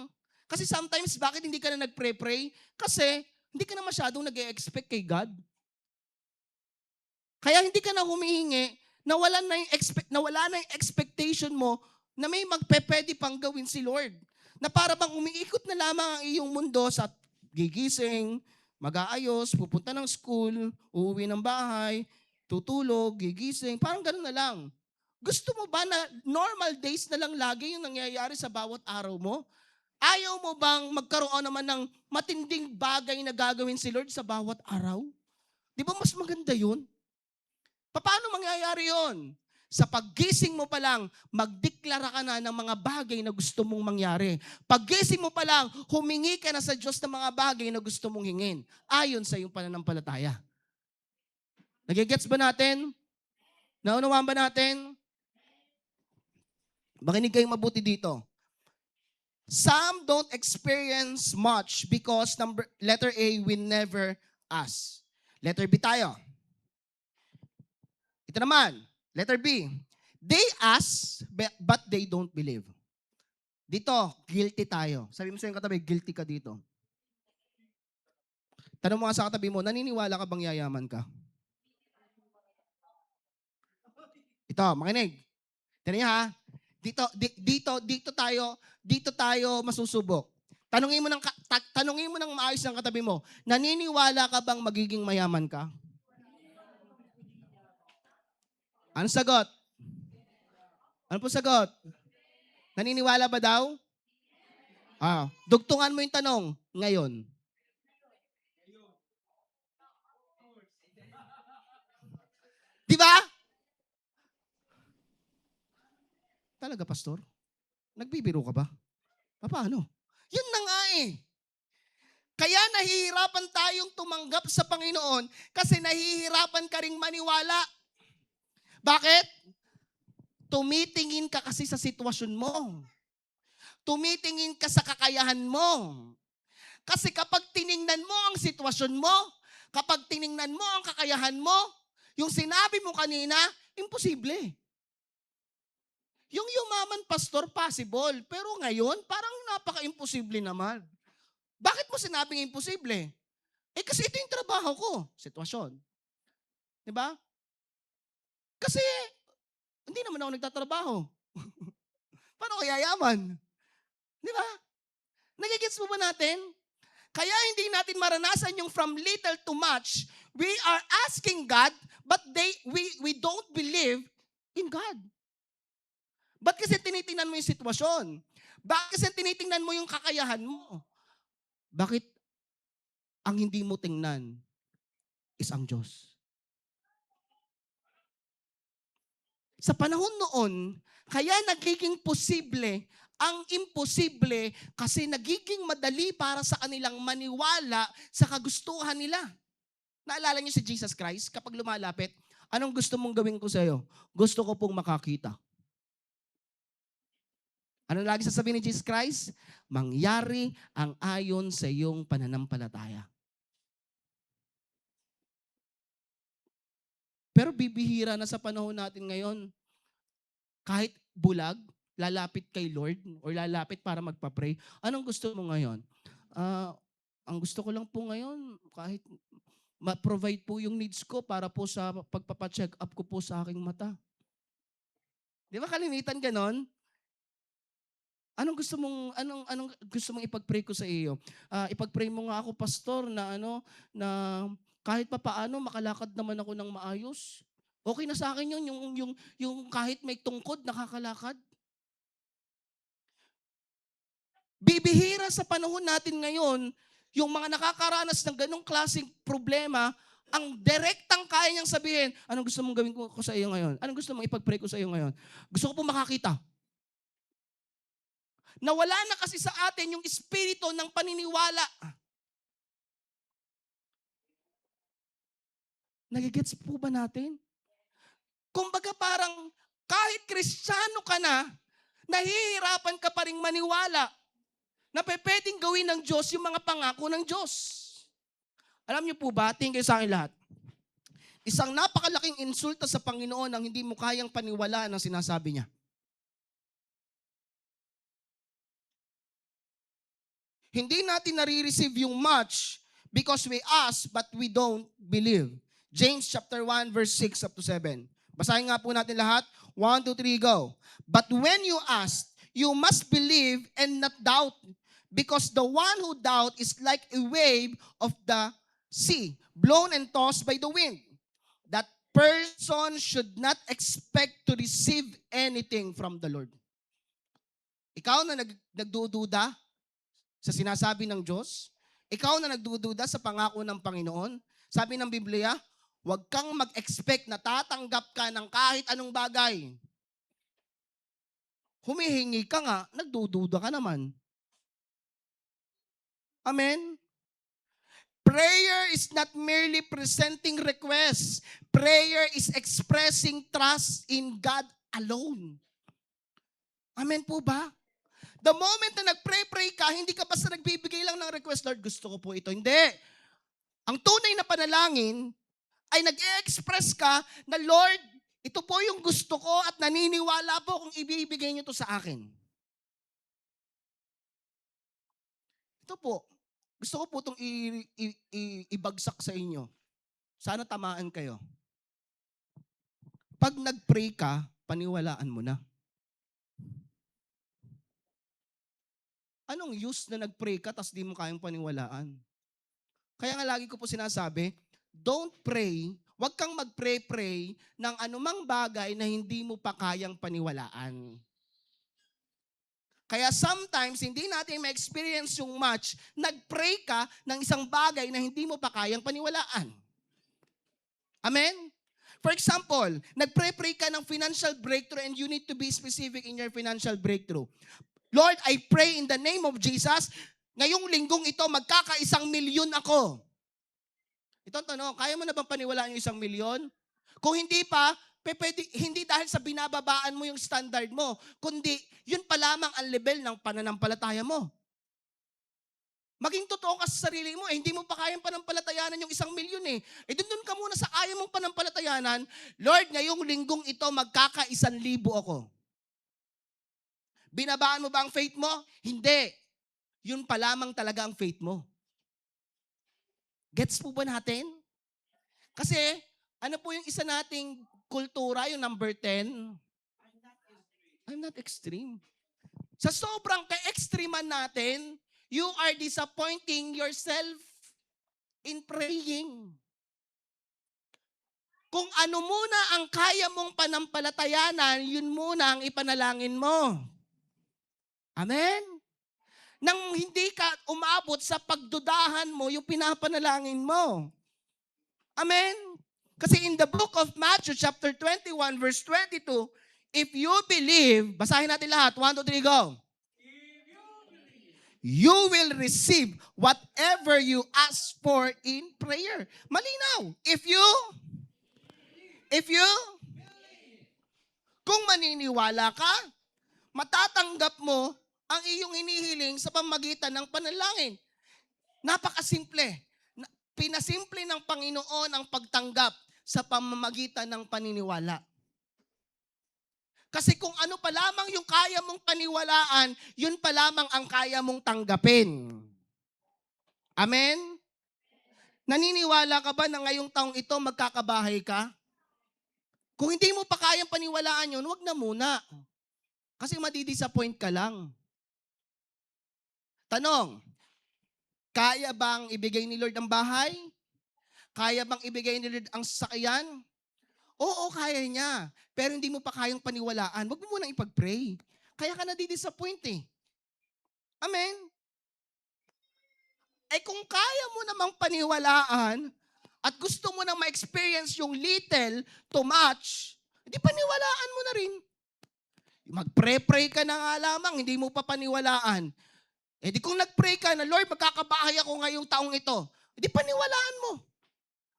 Kasi sometimes, bakit hindi ka na nagpre-pray? Kasi hindi ka na masyadong nag-e-expect kay God. Kaya hindi ka na humihingi, nawala na yung expectation mo na may magpepwede pang gawin si Lord. Na para bang umiikot na lamang ang iyong mundo sa gigising, mag-aayos, pupunta ng school, uuwi ng bahay, tutulog, gigising, parang gano'n na lang. Gusto mo ba na normal days na lang lagi yung nangyayari sa bawat araw mo? Ayaw mo bang magkaroon naman ng matinding bagay na gagawin si Lord sa bawat araw? Di ba mas maganda yun? Paano mangyayari yun? Sa paggising mo pa lang, magdeklara ka na ng mga bagay na gusto mong mangyari. Paggising mo pa lang, humingi ka na sa Diyos ng mga bagay na gusto mong hingin. Ayon sa iyong pananampalataya. Nagigets ba natin? Naunawaan ba natin? Makinig kayong mabuti dito. Some don't experience much because letter A, we never ask. Letter B tayo. Ito naman, letter B. They ask, but they don't believe. Dito, guilty tayo. Sabi mo sa iyong katabi, guilty ka dito. Tanong mo nga sa katabi mo, naniniwala ka bang yayaman ka? Ito, makinig. Tignan niyo ha. Dito tayo masusubok. Tanungin mo ng maayos ng katabi mo, naniniwala ka bang magiging mayaman ka? Ano sagot? Ano po sagot? Naniniwala ba daw? Dugtungan mo yung tanong, ngayon. Di ba? Talaga, pastor? Nagbibiro ka ba? Paano? Yun na nga eh. Kaya nahihirapan tayong tumanggap sa Panginoon kasi nahihirapan ka ring maniwala. Bakit? Tumitingin ka kasi sa sitwasyon mo. Tumitingin ka sa kakayahan mo. Kasi kapag tiningnan mo ang sitwasyon mo, kapag tiningnan mo ang kakayahan mo, yung sinabi mo kanina, imposible. Yung yumaman, pastor, possible. Pero ngayon, parang napaka-imposible naman. Bakit mo sinabing imposible? Eh kasi ito yung trabaho ko. Sitwasyon. Diba? Kasi, hindi naman ako nagtatrabaho. Paano ko yayaman? Diba? Nagigets mo ba natin? Kaya hindi natin maranasan yung from little to much. We are asking God, but we don't believe in God. Ba't kasi tinitingnan mo yung sitwasyon? Bakit kasi tinitingnan mo yung kakayahan mo? Bakit ang hindi mo tingnan is ang Diyos? Sa panahon noon, kaya nagiging posible ang imposible kasi nagiging madali para sa kanilang maniwala sa kagustuhan nila. Naalala niyo si Jesus Christ kapag lumalapit, anong gusto mong gawin ko sa iyo? Gusto ko pong makakita. Ano lagi sasabihin ni Jesus Christ? Mangyari ang ayon sa iyong pananampalataya. Pero bibihira na sa panahon natin ngayon, kahit bulag, lalapit kay Lord or lalapit para magpa-pray. Anong gusto mo ngayon? Ang gusto ko lang po ngayon, kahit ma-provide po yung needs ko para po sa pagpapacheck up ko po sa aking mata. Di ba kalimitan ganon? Anong gusto mong ipag-pray ko sa iyo? Ipag-pray mo nga ako, pastor, na kahit papaano makalakad naman ako ng maayos. Okay na sa akin yun, yung kahit may tungkod, nakakalakad. Bibihira sa panahon natin ngayon, yung mga nakakaranas ng ganong klaseng problema, ang direktang kaya niyang sabihin, anong gusto mong gawin ko sa iyo ngayon? Anong gusto mong ipag-pray ko sa iyo ngayon? Gusto ko po makakita. Nawala na kasi sa atin yung espiritu ng paniniwala. Nagigets po ba natin? Kumbaga parang kahit Kristiyano ka na, nahihirapan ka pa rin maniwala na pwedeng gawin ng Diyos yung mga pangako ng Diyos. Alam niyo po ba, tingin kayo sa akin lahat, isang napakalaking insulta sa Panginoon ang hindi mo kayang paniwalaan ang sinasabi niya. Hindi natin nare-receive yung much because we ask but we don't believe. James chapter 1 verse 6 up to 7. Basahin nga po natin lahat. 1, 2, 3, go. But when you ask, you must believe and not doubt, because the one who doubt is like a wave of the sea, blown and tossed by the wind. That person should not expect to receive anything from the Lord. Ikaw na nagdududa sa sinasabi ng Diyos, ikaw na nagdududa sa pangako ng Panginoon, sabi ng Biblia, huwag kang mag-expect na tatanggap ka ng kahit anong bagay. Humihingi ka nga, nagdududa ka naman. Amen? Prayer is not merely presenting requests. Prayer is expressing trust in God alone. Amen po ba? The moment na nag-pray ka, hindi ka basta nagbibigay lang ng request, Lord, gusto ko po ito. Hindi. Ang tunay na panalangin ay nag-e-express ka na, Lord, ito po yung gusto ko at naniniwala po kung ibibigay niyo to sa akin. Ito po. Gusto ko po itong ibagsak sa inyo. Sana tamaan kayo. Pag nag-pray ka, paniwalaan mo na. Anong use na nag-pray ka tapos di mo kayang paniwalaan? Kaya nga lagi ko po sinasabi, don't pray, huwag kang mag-pray ng anumang bagay na hindi mo pa kayang paniwalaan. Kaya sometimes, hindi natin ma-experience yung much, nag-pray ka ng isang bagay na hindi mo pa kayang paniwalaan. Amen? For example, nagpre-pray ka ng financial breakthrough and you need to be specific in your financial breakthrough. Lord, I pray in the name of Jesus, ngayong linggong ito, magkaka1,000,000 ako. Ito ang tanong, kaya mo na bang paniwalaan yung 1,000,000? Kung hindi pa, hindi dahil sa binababaan mo yung standard mo, kundi yun pa lamang ang level ng pananampalataya mo. Maging totoo ka sa sarili mo, hindi mo pa kayang panampalatayanan yung 1,000,000 eh. Dun ka muna sa kaya mong panampalatayanan, Lord, ngayong linggong ito, magkaka1,000,000 ako. Binabaan mo ba ang faith mo? Hindi. Yun pa lamang talaga ang faith mo. Gets po ba natin? Kasi, ano po yung isa nating kultura, yung number 10? I'm not extreme. Sa sobrang ka-extreman natin, you are disappointing yourself in praying. Kung ano muna ang kaya mong panampalatayanan, yun muna ang ipanalangin mo. Amen? Nang hindi ka umabot sa pagdudahan mo, yung pinapanalangin mo. Amen? Kasi in the book of Matthew chapter 21 verse 22, if you believe, basahin natin lahat, 1, 2, 3, go. You will receive whatever you ask for in prayer. Malinaw. If you, kung maniniwala ka, matatanggap mo ang iyong hinihiling sa pamagitan ng panalangin. Napakasimple. Pinasimple ng Panginoon ang pagtanggap sa pamamagitan ng paniniwala. Kasi kung ano pa lamang yung kaya mong paniwalaan, yun pa lamang ang kaya mong tanggapin. Amen? Naniniwala ka ba na ngayong taong ito magkakabahay ka? Kung hindi mo pa kayang paniwalaan yun, wag na muna. Kasi madidisappoint ka lang. Tanong, kaya bang ibigay ni Lord ang bahay? Kaya bang ibigay ni Lord ang sasakyan? Oo, kaya niya. Pero hindi mo pa kayang paniwalaan. Huwag mo munang ipag-pray. Kaya ka nadidisappoint eh. Amen? Kung kaya mo namang paniwalaan at gusto mo nang ma-experience yung little to much, hindi paniwalaan mo na rin. Mag-pray ka na nga lamang, hindi mo pa paniwalaan. Di kung nag-pray ka na, Lord, magkakabahay ako ngayong taong ito, hindi paniwalaan mo.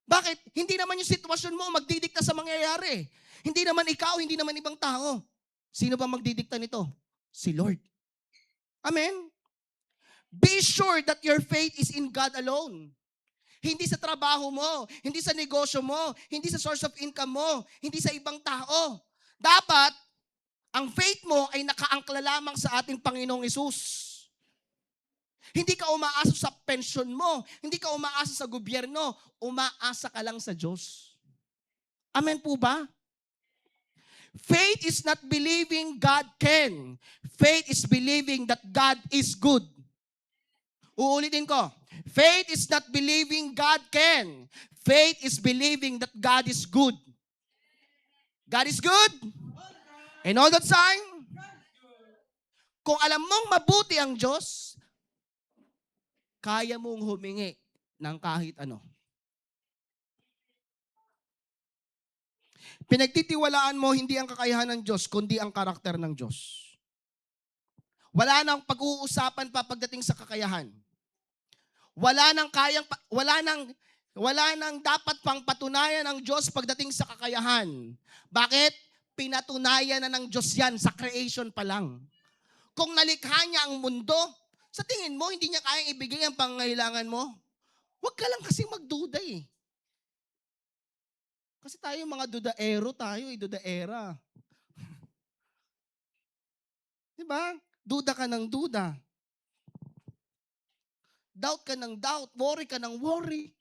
Bakit? Hindi naman yung sitwasyon mo magdidikta sa mangyayari. Hindi naman ikaw, hindi naman ibang tao. Sino ba magdidikta nito? Si Lord. Amen? Be sure that your faith is in God alone. Hindi sa trabaho mo, hindi sa negosyo mo, hindi sa source of income mo, hindi sa ibang tao. Dapat, ang faith mo ay nakaangkla lamang sa ating Panginoong Hesus. Hindi ka umaasa sa pensyon mo. Hindi ka umaasa sa gobyerno. Umaasa ka lang sa Diyos. Amen po ba? Faith is not believing God can. Faith is believing that God is good. Uulitin ko. Faith is not believing God can. Faith is believing that God is good. God is good? And all the time, kung alam mong mabuti ang Diyos, kaya mong humingi ng kahit ano. Pinagtitiwalaan mo hindi ang kakayahan ng Diyos, kundi ang karakter ng Diyos. Wala nang pag-uusapan pa pagdating sa kakayahan. Wala nang dapat pang patunayan ng Diyos pagdating sa kakayahan. Bakit? Pinatunayan na ng Diyos yan sa creation pa lang. Kung nalikha niya ang mundo, sa tingin mo, hindi niya kayang ibigay ang pangangailangan mo? Huwag ka lang kasing magduda eh. Kasi tayo mga dudaero tayo, dudaera. Diba? Duda ka ng duda. Doubt ka ng doubt. Worry ka ng worry.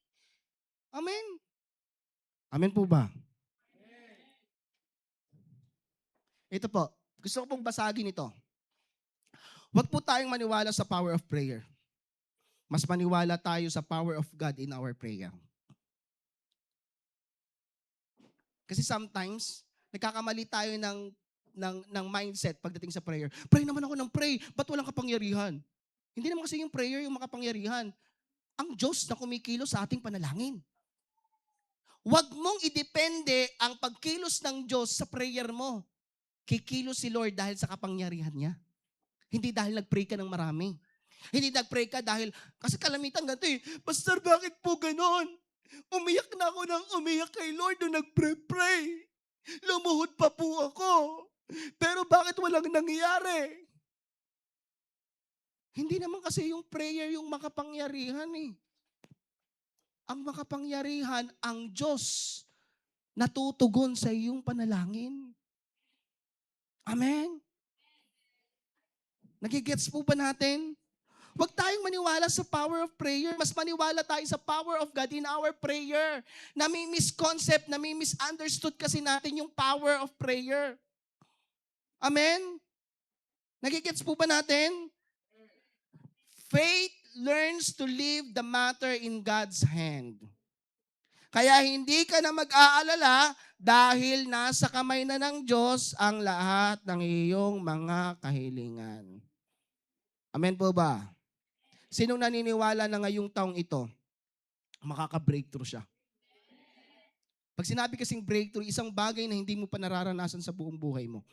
Amen? Amen po ba? Ito po. Gusto ko pong basagin ito. Huwag po tayong maniwala sa power of prayer. Mas maniwala tayo sa power of God in our prayer. Kasi sometimes, nagkakamali tayo ng mindset pagdating sa prayer. Pray naman ako ng pray. Ba't walang kapangyarihan? Hindi naman kasi yung prayer yung makapangyarihan. Ang Diyos na kumikilo sa ating panalangin. Huwag mong idepende ang pagkilos ng Diyos sa prayer mo. Kikilos si Lord dahil sa kapangyarihan niya. Hindi dahil nag-pray ka ng marami. Hindi nag-pray ka dahil, kasi kalamitan ganito eh, Pastor, bakit po ganon? Umiyak na ako ng umiyak kay Lord nung nag-pray. Lumuhod pa po ako. Pero bakit walang nangyayari? Hindi naman kasi yung prayer yung makapangyarihan eh. Ang makapangyarihan, ang Diyos natutugon sa iyong panalangin. Amen? Nagigets po ba natin? Huwag tayong maniwala sa power of prayer. Mas maniwala tayo sa power of God in our prayer. Nami-misconcept, nami-misunderstood kasi natin yung power of prayer. Amen? Nagigets po ba natin? Faith learns to leave the matter in God's hand. Kaya hindi ka na mag-aalala dahil nasa kamay na ng Diyos ang lahat ng iyong mga kahilingan. Amen po ba? Sinong naniniwala na ngayong taong ito, makaka-breakthrough siya? Pag sinabi kasing breakthrough, isang bagay na hindi mo pa nararanasan sa buong buhay mo.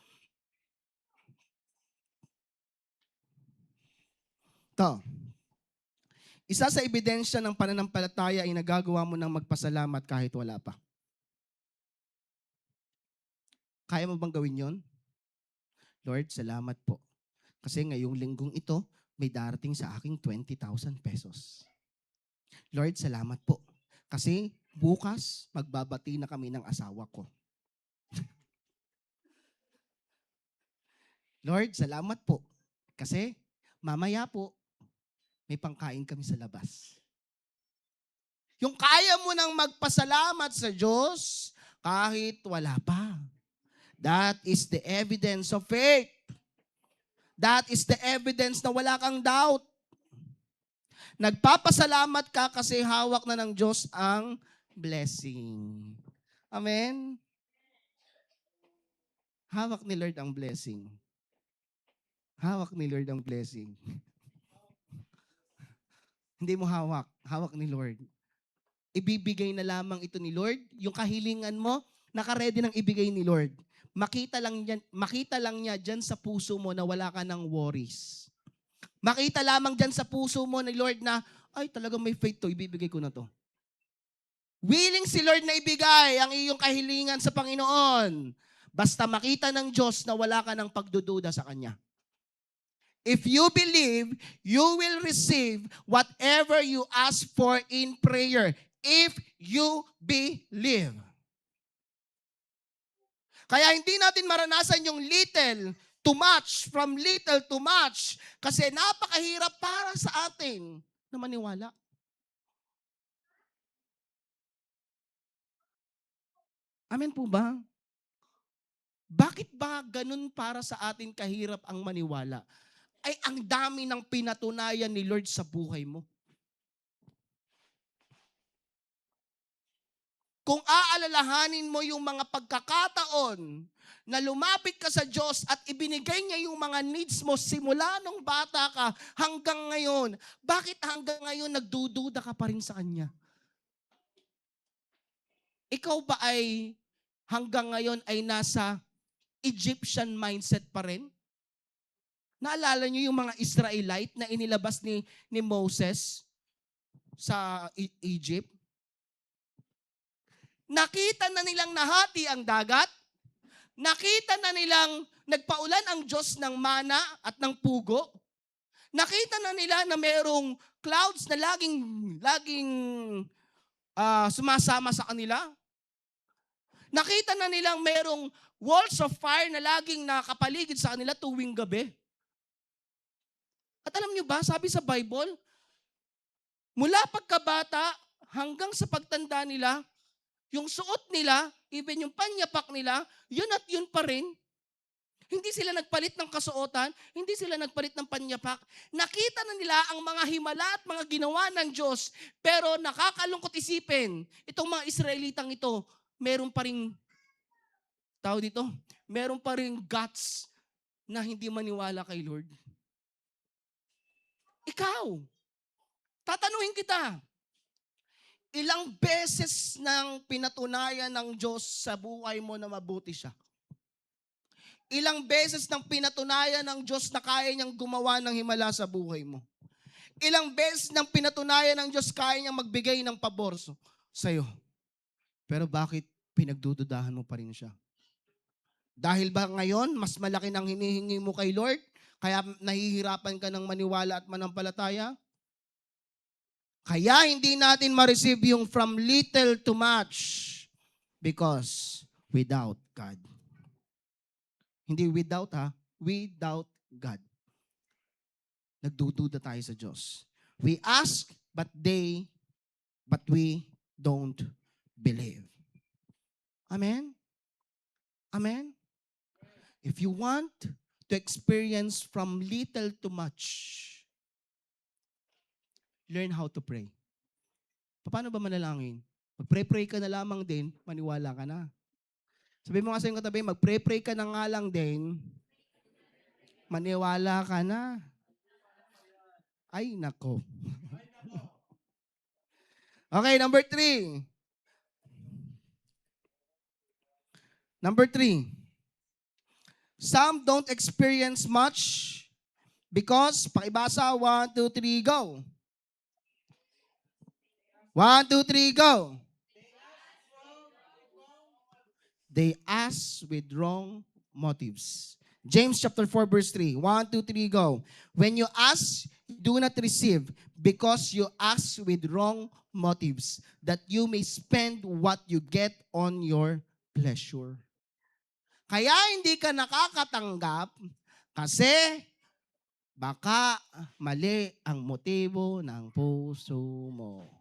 Ito, isa sa ebidensya ng pananampalataya ay nagagawa mo ng magpasalamat kahit wala pa. Kaya mo bang gawin yon? Lord, salamat po. Kasi ngayong linggong ito, may darating sa aking 20,000 pesos. Lord, salamat po. Kasi bukas, magbabati na kami ng asawa ko. Lord, salamat po. Kasi mamaya po, may pangkain kami sa labas. Yung kaya mo nang magpasalamat sa Diyos kahit wala pa. That is the evidence of faith. That is the evidence na wala kang doubt. Nagpapasalamat ka kasi hawak na ng Diyos ang blessing. Amen? Hawak ni Lord ang blessing. Hawak ni Lord ang blessing. Hindi mo hawak. Hawak ni Lord. Ibibigay na lamang ito ni Lord. Yung kahilingan mo, nakaredy nang ibigay ni Lord. Makita lang niya dyan sa puso mo na wala ka ng worries. Makita lamang dyan sa puso mo ni Lord na, ay talagang may faith to, ibibigay ko na to. Willing si Lord na ibigay ang iyong kahilingan sa Panginoon. Basta makita ng Diyos na wala ka ng pagdududa sa Kanya. If you believe, you will receive whatever you ask for in prayer. If you believe. Kaya hindi natin maranasan yung little to much, from little to much, kasi napakahirap para sa atin na maniwala. Amen po ba? Bakit ba ganun para sa atin kahirap ang maniwala? Ay ang dami ng pinatunayan ni Lord sa buhay mo. Kung aalalahanin mo yung mga pagkakataon na lumapit ka sa Diyos at ibinigay niya yung mga needs mo simula nung bata ka hanggang ngayon, bakit hanggang ngayon nagdududa ka pa rin sa Kanya? Ikaw ba ay hanggang ngayon ay nasa Egyptian mindset pa rin? Naalala niyo yung mga Israelite na inilabas ni Moses sa Egypt? Nakita na nilang nahati ang dagat. Nakita na nilang nagpaulan ang Diyos ng mana at ng pugo. Nakita na nila na mayroong clouds na laging sumasama sa kanila. Nakita na nilang mayroong walls of fire na laging nakapaligid sa kanila tuwing gabi. At alam niyo ba, sabi sa Bible, mula pagkabata hanggang sa pagtanda nila, yung suot nila, even yung panyapak nila, yun at yun pa rin. Hindi sila nagpalit ng kasuotan, hindi sila nagpalit ng panyapak. Nakita na nila ang mga himala at mga ginawa ng Diyos, pero nakakalungkot isipin, itong mga Israelitang ito, meron pa rin, meron pa rin guts na hindi maniwala kay Lord. Ikaw, tatanungin kita, Ilang beses nang pinatunayan ng Diyos sa buhay mo na mabuti siya. Ilang beses nang pinatunayan ng Diyos na kaya niyang gumawa ng himala sa buhay mo. Ilang beses nang pinatunayan ng Diyos kaya niyang magbigay ng pabor sa'yo. Pero bakit pinagdududahan mo pa rin siya? Dahil ba ngayon, mas malaki ng hinihingi mo kay Lord, kaya nahihirapan ka ng maniwala at manampalataya? Kaya hindi natin ma-receive yung from little to much because without God. Hindi without without God. Nagdududa tayo sa Diyos. We ask, but we don't believe. Amen? Amen? If you want to experience from little to much, learn how to pray. Paano ba manalangin? Mag-pray-pray ka na lamang din, maniwala ka na. Sabi mo nga sa iyong katabi, mag-pray-pray ka na nga lang din, maniwala ka na. Ay, nako. Okay, number 3. Number 3. Some don't experience much because, pakibasa, 1, 2, 3, go. 1, 2, 3, go. They ask with wrong motives. James chapter 4 verse 3. 1, 2, 3, go. When you ask, do not receive because you ask with wrong motives, that you may spend what you get on your pleasure. Kaya hindi ka nakakatanggap kasi baka mali ang motibo ng puso mo.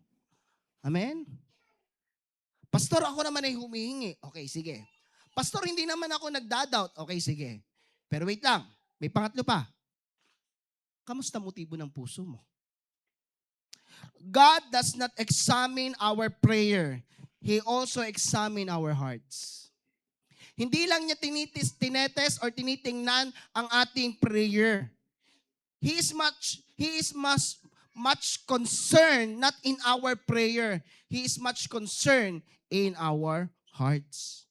Amen? Pastor, ako naman ay humihingi. Okay, sige. Pastor, hindi naman ako nagdadoubt. Okay, sige. Pero wait lang, may pangatlo pa. Kamusta motibo ng puso mo? God does not examine our prayer. He also examines our hearts. Hindi lang niya tinetes or tinitingnan ang ating prayer. He is much concerned not in our prayer. He is much concerned in our hearts.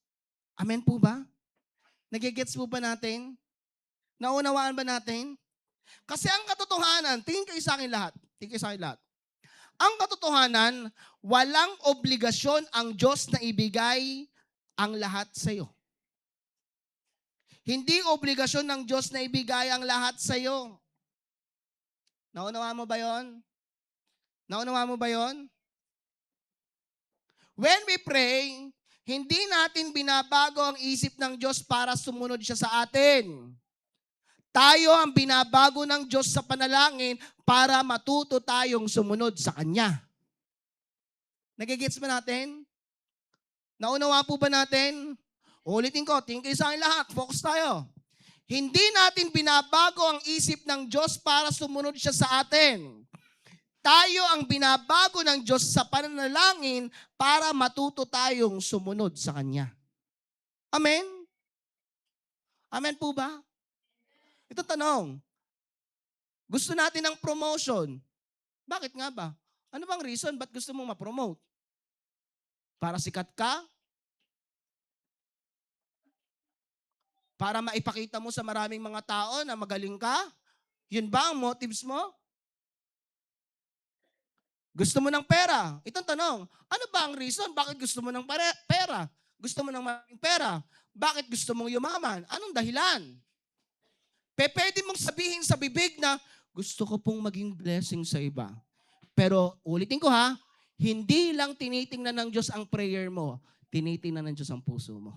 Amen po ba? Nagigets po ba natin? Naunawaan ba natin? Kasi ang katotohanan, tingin kayo sa akin lahat. Ang katotohanan, walang obligasyon ang Diyos na ibigay ang lahat sa iyo. Hindi obligasyon ng Diyos na ibigay ang lahat sa iyo. Naunawaan mo ba yon? Naunawaan mo ba yon? When we pray, hindi natin binabago ang isip ng Diyos para sumunod siya sa atin. Tayo ang binabago ng Diyos sa panalangin para matuto tayong sumunod sa Kanya. Nagigets ba natin? Naunawa po ba natin? Ulitin ko, tingin kayo sa akin lahat. Focus tayo. Hindi natin binabago ang isip ng Diyos para sumunod siya sa atin. Tayo ang binabago ng Diyos sa pananalangin para matuto tayong sumunod sa Kanya. Amen? Amen po ba? Ito tanong. Gusto natin ng promotion. Bakit nga ba? Ano bang reason? Ba't gusto mong ma-promote? Para sikat ka? Para maipakita mo sa maraming mga tao na magaling ka? Yun ba ang motives mo? Gusto mo ng pera? Itong tanong, ano ba ang reason? Bakit gusto mo ng pera? Gusto mo ng maraming pera? Bakit gusto mong yumaman? Anong dahilan? Pwede mong sabihin sa bibig na, gusto ko pong maging blessing sa iba. Pero ulitin ko hindi lang tinitingnan ng Diyos ang prayer mo, tinitingnan ng Diyos ang puso mo.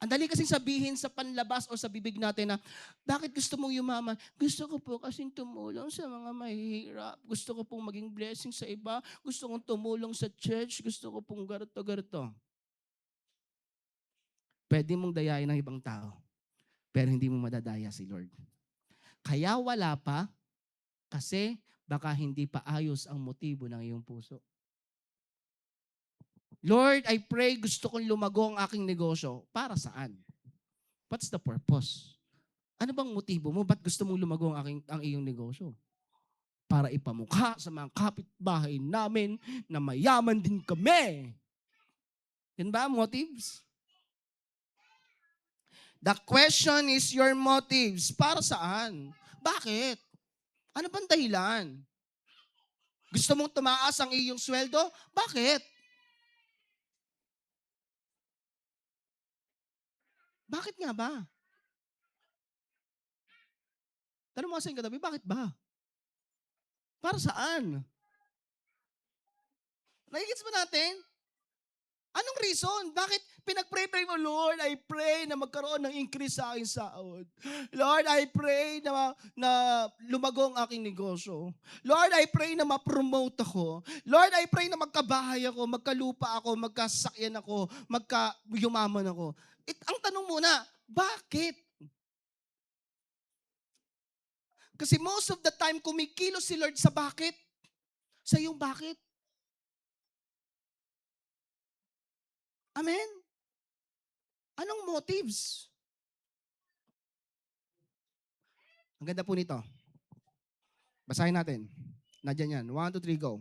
Ang dali kasing sabihin sa panlabas o sa bibig natin na, bakit gusto mong yumaman? Gusto ko po kasing tumulong sa mga mahihirap. Gusto ko pong maging blessing sa iba. Gusto kong tumulong sa church. Gusto ko pong garito. Pwede mong dayain ng ibang tao, pero hindi mo madadaya si Lord. Kaya wala pa, kasi baka hindi pa ayos ang motibo ng iyong puso. Lord, I pray, gusto kong lumago ang aking negosyo. Para saan? What's the purpose? Ano bang motibo mo? Ba't gusto mong lumago ang iyong negosyo? para ipamukha sa mga kapitbahay namin na mayaman din kami. Yan ba ang motives? The question is your motives. Para saan? Bakit? Ano bang dahilan? Gusto mong tumaas ang iyong sweldo? Bakit? Bakit nga ba? Tanong mo sa katabi, bakit ba? Para saan? Nakikits ba natin? Anong reason? Bakit pinag-pray mo, Lord, I pray na magkaroon ng increase sa aking sahod. Lord, I pray na lumago ang aking negosyo. Lord, I pray na ma-promote ako. Lord, I pray na magkabahay ako, magkalupa ako, magkasakyan ako, magkayumaman ako. Ang tanong muna, bakit? Kasi most of the time, kumikilos si Lord sa bakit. Sa iyong bakit. Amen? Anong motives? Ang ganda po nito. Basahin natin. Nandiyan yan. 1, 2, 3, go.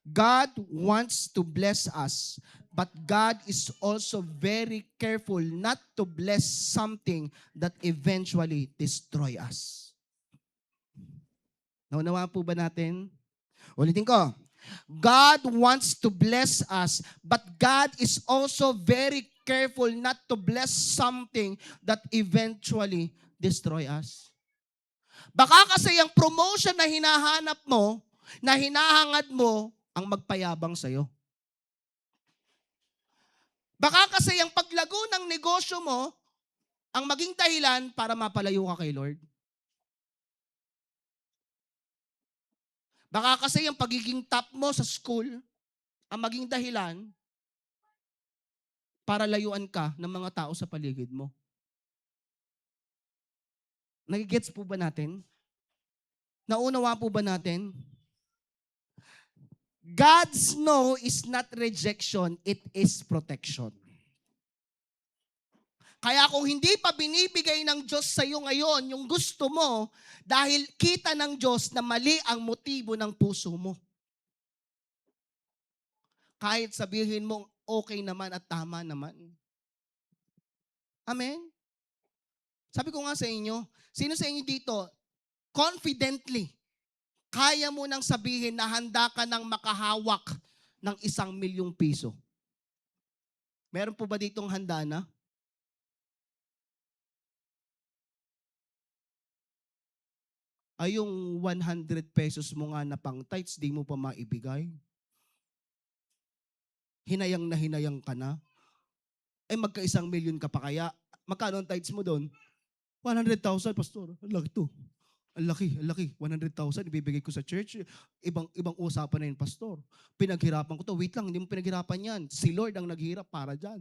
God wants to bless us, but God is also very careful not to bless something that eventually destroy us. Naunawa po ba natin? Ulitin ko. God wants to bless us, but God is also very careful not to bless something that eventually destroy us. Baka kasi yung promotion na hinahanap mo, na hinahangad mo, ang magpayabang sa'yo. Baka kasi yung paglago ng negosyo mo, ang maging dahilan para mapalayo ka kay Lord. Baka kasi yung pagiging top mo sa school, ang maging dahilan para layuan ka ng mga tao sa paligid mo. Nagigets po ba natin? Naunawa po ba natin? God's no is not rejection, it is protection. Kaya kung hindi pa binibigay ng Diyos sa iyo ngayon yung gusto mo, dahil kita ng Diyos na mali ang motibo ng puso mo. Kahit sabihin mong okay naman at tama naman. Amen? Sabi ko nga sa inyo, sino sa inyo dito, confidently, kaya mo nang sabihin na handa ka nang makahawak ng 1,000,000 piso? Meron po ba ditong handa na? Ay yung 100 pesos mo nga na pang tithes, di mo pa maibigay. Hinayang na hinayang ka na. Magka-1,000,000 ka pa kaya. Magkano ang tithes mo doon? 100,000, pastor. Ang laki to. Ang laki. 100,000 ibibigay ko sa church. Ibang usapan na yun, pastor. Pinaghirapan ko to. Wait lang, hindi mo pinaghirapan yan. Si Lord ang naghirap para dyan.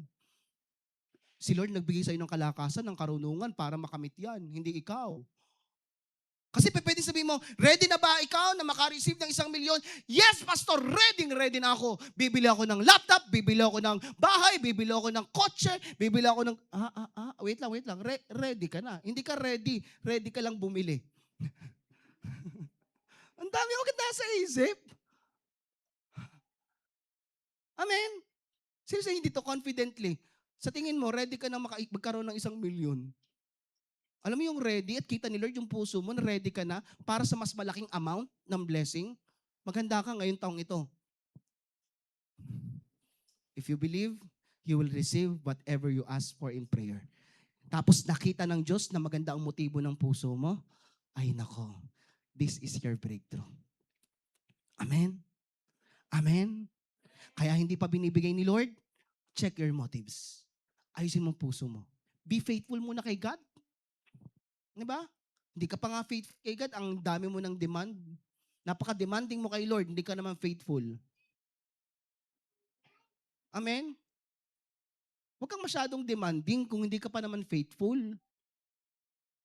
Si Lord nagbigay sa iyo ng kalakasan, ng karunungan para makamit yan. Hindi ikaw. Kasi pwede sabihin mo, ready na ba ikaw na makareceive ng 1,000,000? Yes, pastor, ready na ako. Bibili ako ng laptop, bibili ako ng bahay, bibili ako ng kotse, bibili ako ng... Wait lang. Ready ka na. Hindi ka ready. Ready ka lang bumili. Ang dami ko kita sa isip. Amen? Sino sa hindi to confidently? Sa tingin mo, ready ka na magkaroon ng 1,000,000? Alam mo yung ready at kita ni Lord yung puso mo na ready ka na para sa mas malaking amount ng blessing? Maghanda ka ngayong taong ito. If you believe, you will receive whatever you ask for in prayer. Tapos nakita ng Diyos na maganda ang motibo ng puso mo, ay nako, this is your breakthrough. Amen? Amen? Kaya hindi pa binibigay ni Lord, check your motives. Ayusin mo puso mo. Be faithful muna kay God. Diba? Hindi ka pa nga faithful kay God, ang dami mo ng demand. Napaka-demanding mo kay Lord, hindi ka naman faithful. Amen? Huwag kang masyadong demanding kung hindi ka pa naman faithful.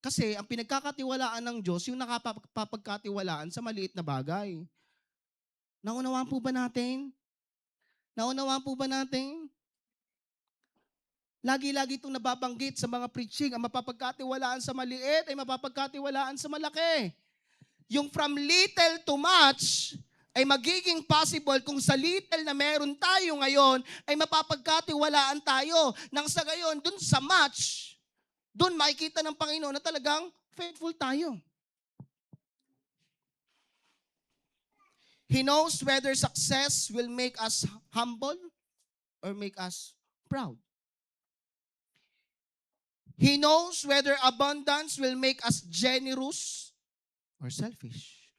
Kasi ang pinagkakatiwalaan ng Diyos, yung nakapapagkatiwalaan sa maliit na bagay. Naunawaan po ba natin? Naunawaan po ba natin? Lagi-lagi itong nababanggit sa mga preaching, ang mapapagkatiwalaan sa maliit ay mapapagkatiwalaan sa malaki. yung from little to much ay magiging possible kung sa little na meron tayo ngayon ay mapapagkatiwalaan tayo. Nang sa gayon, dun sa much, dun makikita ng Panginoon na talagang faithful tayo. He knows whether success will make us humble or make us proud. He knows whether abundance will make us generous or selfish.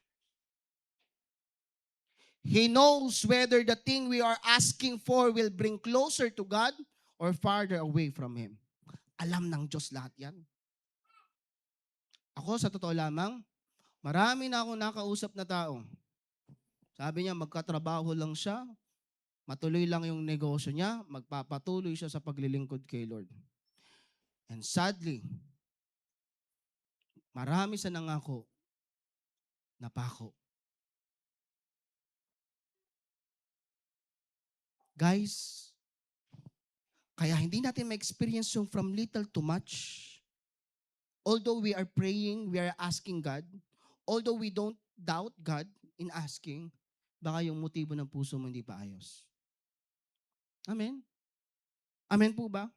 He knows whether the thing we are asking for will bring closer to God or farther away from Him. Alam ng Diyos lahat yan. Ako, sa totoo lamang, marami na akong nakausap na tao. Sabi niya, magkatrabaho lang siya, matuloy lang yung negosyo niya, magpapatuloy siya sa paglilingkod kay Lord. And sadly, marami sa nangako, napako. Guys, kaya hindi natin ma-experience yung from little to much. Although we are praying, we are asking God, although we don't doubt God in asking, baka yung motibo ng puso mo hindi pa ayos. Amen? Amen po ba?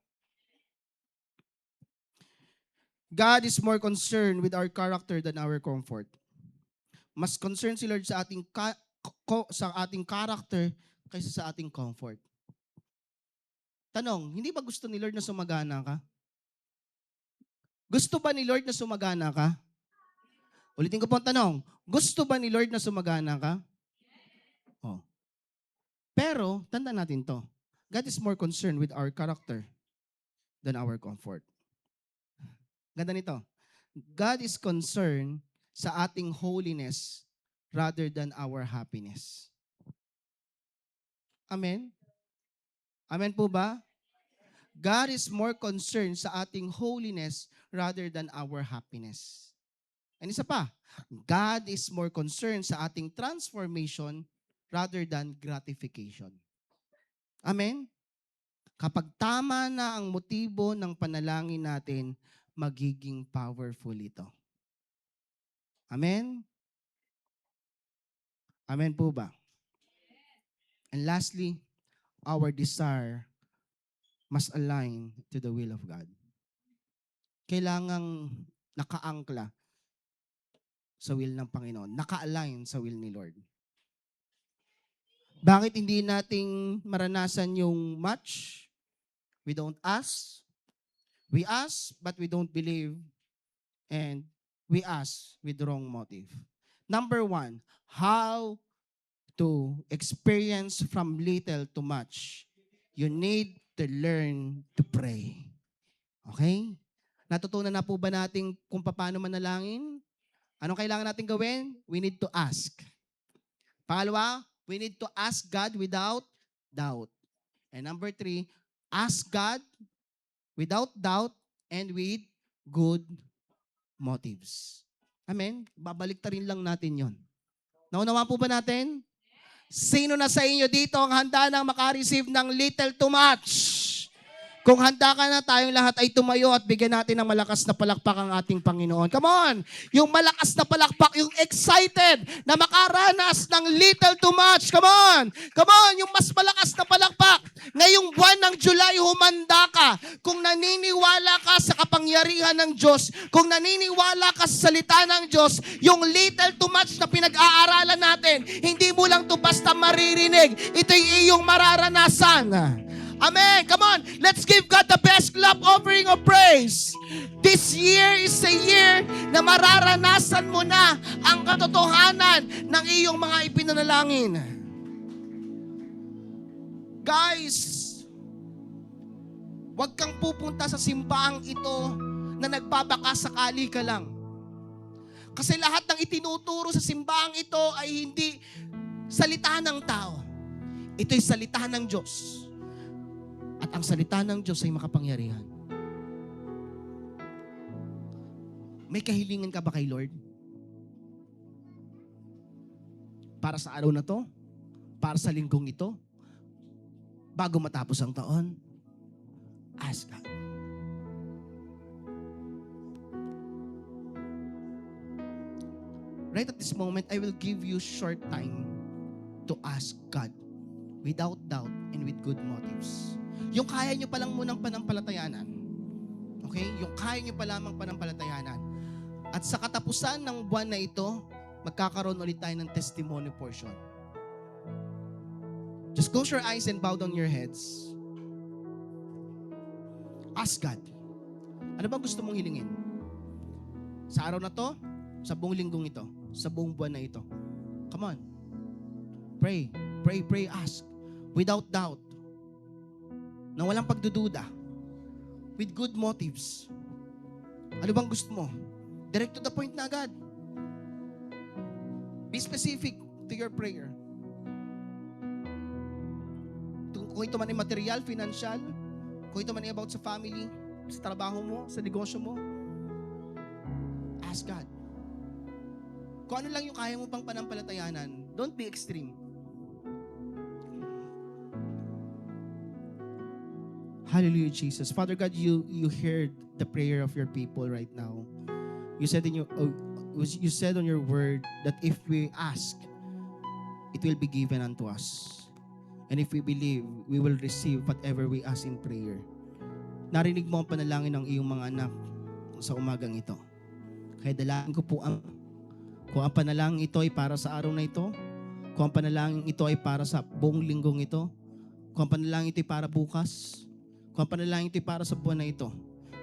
God is more concerned with our character than our comfort. Mas concerned si Lord sa ating character kaysa sa ating comfort. Tanong, hindi ba gusto ni Lord na sumagana ka? Gusto ba ni Lord na sumagana ka? Ulitin ko po ang tanong, gusto ba ni Lord na sumagana ka? Oh. Pero, tandaan natin to. God is more concerned with our character than our comfort. Ganda nito. God is concerned sa ating holiness rather than our happiness. Amen? Amen po ba? God is more concerned sa ating holiness rather than our happiness. And isa pa, God is more concerned sa ating transformation rather than gratification. Amen? Kapag tama na ang motibo ng panalangin natin, magiging powerful ito. Amen? Amen po ba? And lastly, our desire must align to the will of God. Kailangang nakaangkla sa will ng Panginoon. Naka-align sa will ni Lord. Bakit hindi nating maranasan yung much? We don't ask. We ask, but we don't believe. And we ask with the wrong motive. Number 1, how to experience from little to much. You need to learn to pray. Okay? Natutunan na po ba natin kung paano manalangin? Anong kailangan natin gawin? We need to ask. Pangalawa, we need to ask God without doubt. And number 3, ask God without doubt and with good motives. Amen? Babalik ta rin lang natin yon. Naunawa po ba natin? Sino na sa inyo dito ang handa nang makareceive ng little to much? Kung handa ka na, tayong lahat ay tumayo at bigyan natin ng malakas na palakpak ang ating Panginoon. Come on! Yung malakas na palakpak, yung excited na makaranas ng little to much. Come on! Come on! Yung mas malakas na palakpak. Ngayong buwan ng July, humanda ka. Kung naniniwala ka sa kapangyarihan ng Diyos, kung naniniwala ka sa salita ng Diyos, yung little to much na pinag-aaralan natin, hindi mo lang to basta maririnig. Ito'y iyong mararanasan. Amen. Come on. Let's give God the best clap offering of praise. This year is a year na mararanasan mo na ang katotohanan ng iyong mga ipinanalangin. Guys, huwag kang pupunta sa simbaang ito na nagbabakasakali ka lang. Kasi lahat ng itinuturo sa simbaang ito ay hindi salita ng tao. Ito'y salita ng Diyos. At ang salita ng Diyos ay makapangyarihan. May kahilingan ka ba kay Lord? Para sa araw na to? Para sa linggong ito? Bago matapos ang taon? Ask God. right at this moment, I will give you short time to ask God without doubt and with good motives. Yung kaya nyo palang munang panampalatayanan. Okay? Yung kaya nyo pa lamang panampalatayanan. At sa katapusan ng buwan na ito, magkakaroon ulit tayo ng testimony portion. Just close your eyes and bow down your heads. Ask God. Ano ba gusto mong hilingin? Sa araw na to, sa buong linggong ito, sa buong buwan na ito. Come on. Pray, pray, pray, ask. Without doubt. Na walang pagdududa. With good motives. Ano bang gusto mo? Direct to the point na agad. Be specific to your prayer. Kung ito man ay material, financial, kung ito man ay about sa family, sa trabaho mo, sa negosyo mo, ask God. Kung ano lang yung kaya mo pang panampalatayanan, don't be extreme. Hallelujah, Jesus. Father God, you heard the prayer of your people right now. You said on your word that if we ask, it will be given unto us. And if we believe, we will receive whatever we ask in prayer. Narinig mo ang panalangin ng iyong mga anak sa umagang ito. Kaya dalangin ko po kung ang panalangin ito ay para sa araw na ito, kung ang panalangin ito ay para sa buong linggong ito, kung ang panalangin ito ay para bukas, kung ang panalangin ito ay para sa buwan na ito.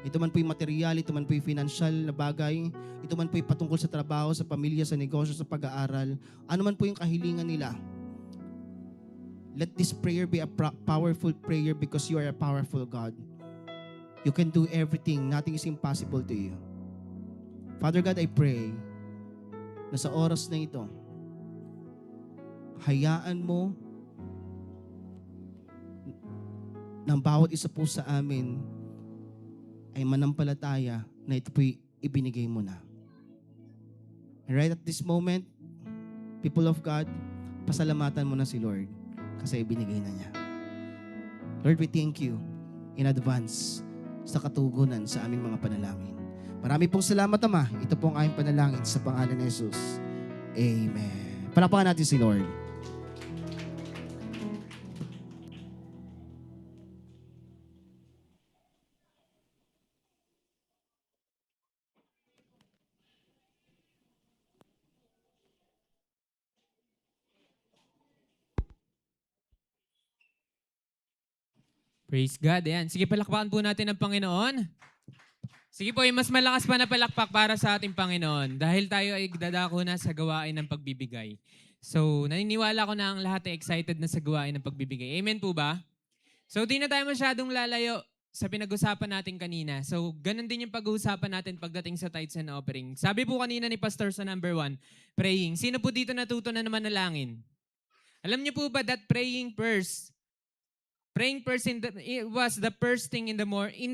Ito man po yung material, ito man po yung financial na bagay, ito man po yung patungkol sa trabaho, sa pamilya, sa negosyo, sa pag-aaral, ano man po yung kahilingan nila. Let this prayer be a powerful prayer because you are a powerful God. You can do everything. Nothing is impossible to you. Father God, I pray na sa oras na ito, hayaan mo ng bawat isa po sa amin ay manampalataya na ito po'y ibinigay mo na. And right at this moment, people of God, pasalamatan mo na si Lord kasi ibinigay na niya. Lord, we thank you in advance sa katugunan sa aming mga panalangin. Marami pong salamat, Ama. Ito pong aming panalangin sa pangalan ni Jesus. Amen. Palakpakan natin si Lord. Praise God. Ayan. Sige, palakpakan po natin ang Panginoon. Sige po, yung mas malakas pa na palakpak para sa ating Panginoon dahil tayo ay dadako na sa gawain ng pagbibigay. So, naniniwala ko na ang lahat ay excited na sa gawain ng pagbibigay. Amen po ba? So, di na tayo masyadong lalayo sa pinag-usapan natin kanina. So, ganun din yung pag-uusapan natin pagdating sa tithes and offering. Sabi po kanina ni Pastor sa number 1, praying. Sino po dito natuto na naman manalangin? Alam niyo po ba that praying first it was the first thing in the morning.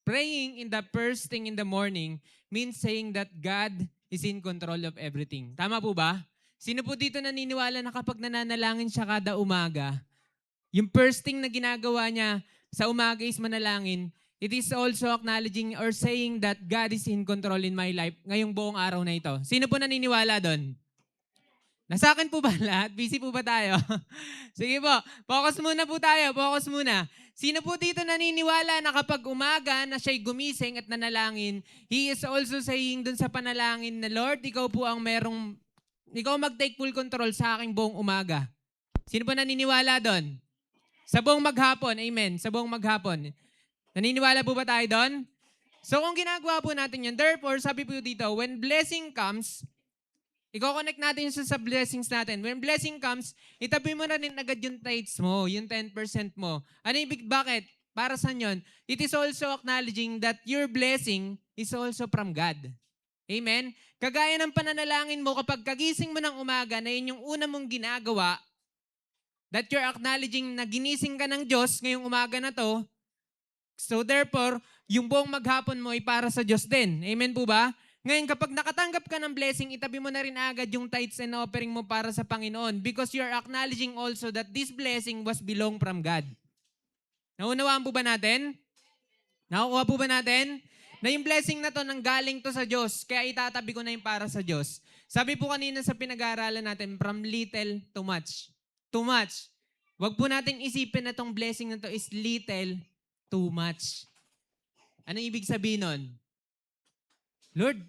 Praying in the first thing in the morning means saying that God is in control of everything. Tama po ba? Sino po dito naniniwala na kapag nananalangin siya kada umaga, yung first thing na ginagawa niya sa umaga is manalangin, it is also acknowledging or saying that God is in control in my life ngayong buong araw na ito. Sino po naniniwala doon? Nasa akin po ba lahat? Busy po ba tayo? Sige po, focus muna po tayo. Focus muna. Sino po dito naniniwala na kapag umaga na siya'y gumising at nanalangin, he is also saying dun sa panalangin na, Lord, ikaw po ang ikaw mag-take full control sa aking buong umaga. Sino po naniniwala doon? Sa buong maghapon, amen. Sa buong maghapon. Naniniwala po ba tayo doon? So kung ginagawa po natin yun, therefore, sabi po dito, when blessing comes, i-connect natin siya sa blessings natin. When blessing comes, itabi mo na rin agad yung tithes mo, yung 10% mo. Bakit? Para saan yun? It is also acknowledging that your blessing is also from God. Amen? Kagaya ng pananalangin mo, kapag kagising mo ng umaga, na yun yung una mong ginagawa, that you're acknowledging na ginising ka ng Diyos ngayong umaga na to, so therefore, yung buong maghapon mo ay para sa Diyos din. Amen po ba? Ngayon, kapag nakatanggap ka ng blessing, itabi mo na rin agad yung tithes and offering mo para sa Panginoon because you're acknowledging also that this blessing was belong from God. Naunawaan po ba natin? Nakukuha po ba natin? Na yung blessing na to nanggaling to sa Diyos, kaya itatabi ko na yung para sa Diyos. Sabi po kanina sa pinag-aaralan natin, from little to much. Too much. Wag po natin isipin na tong blessing na to is little, too much. Anong ibig sabihin nun? Lord,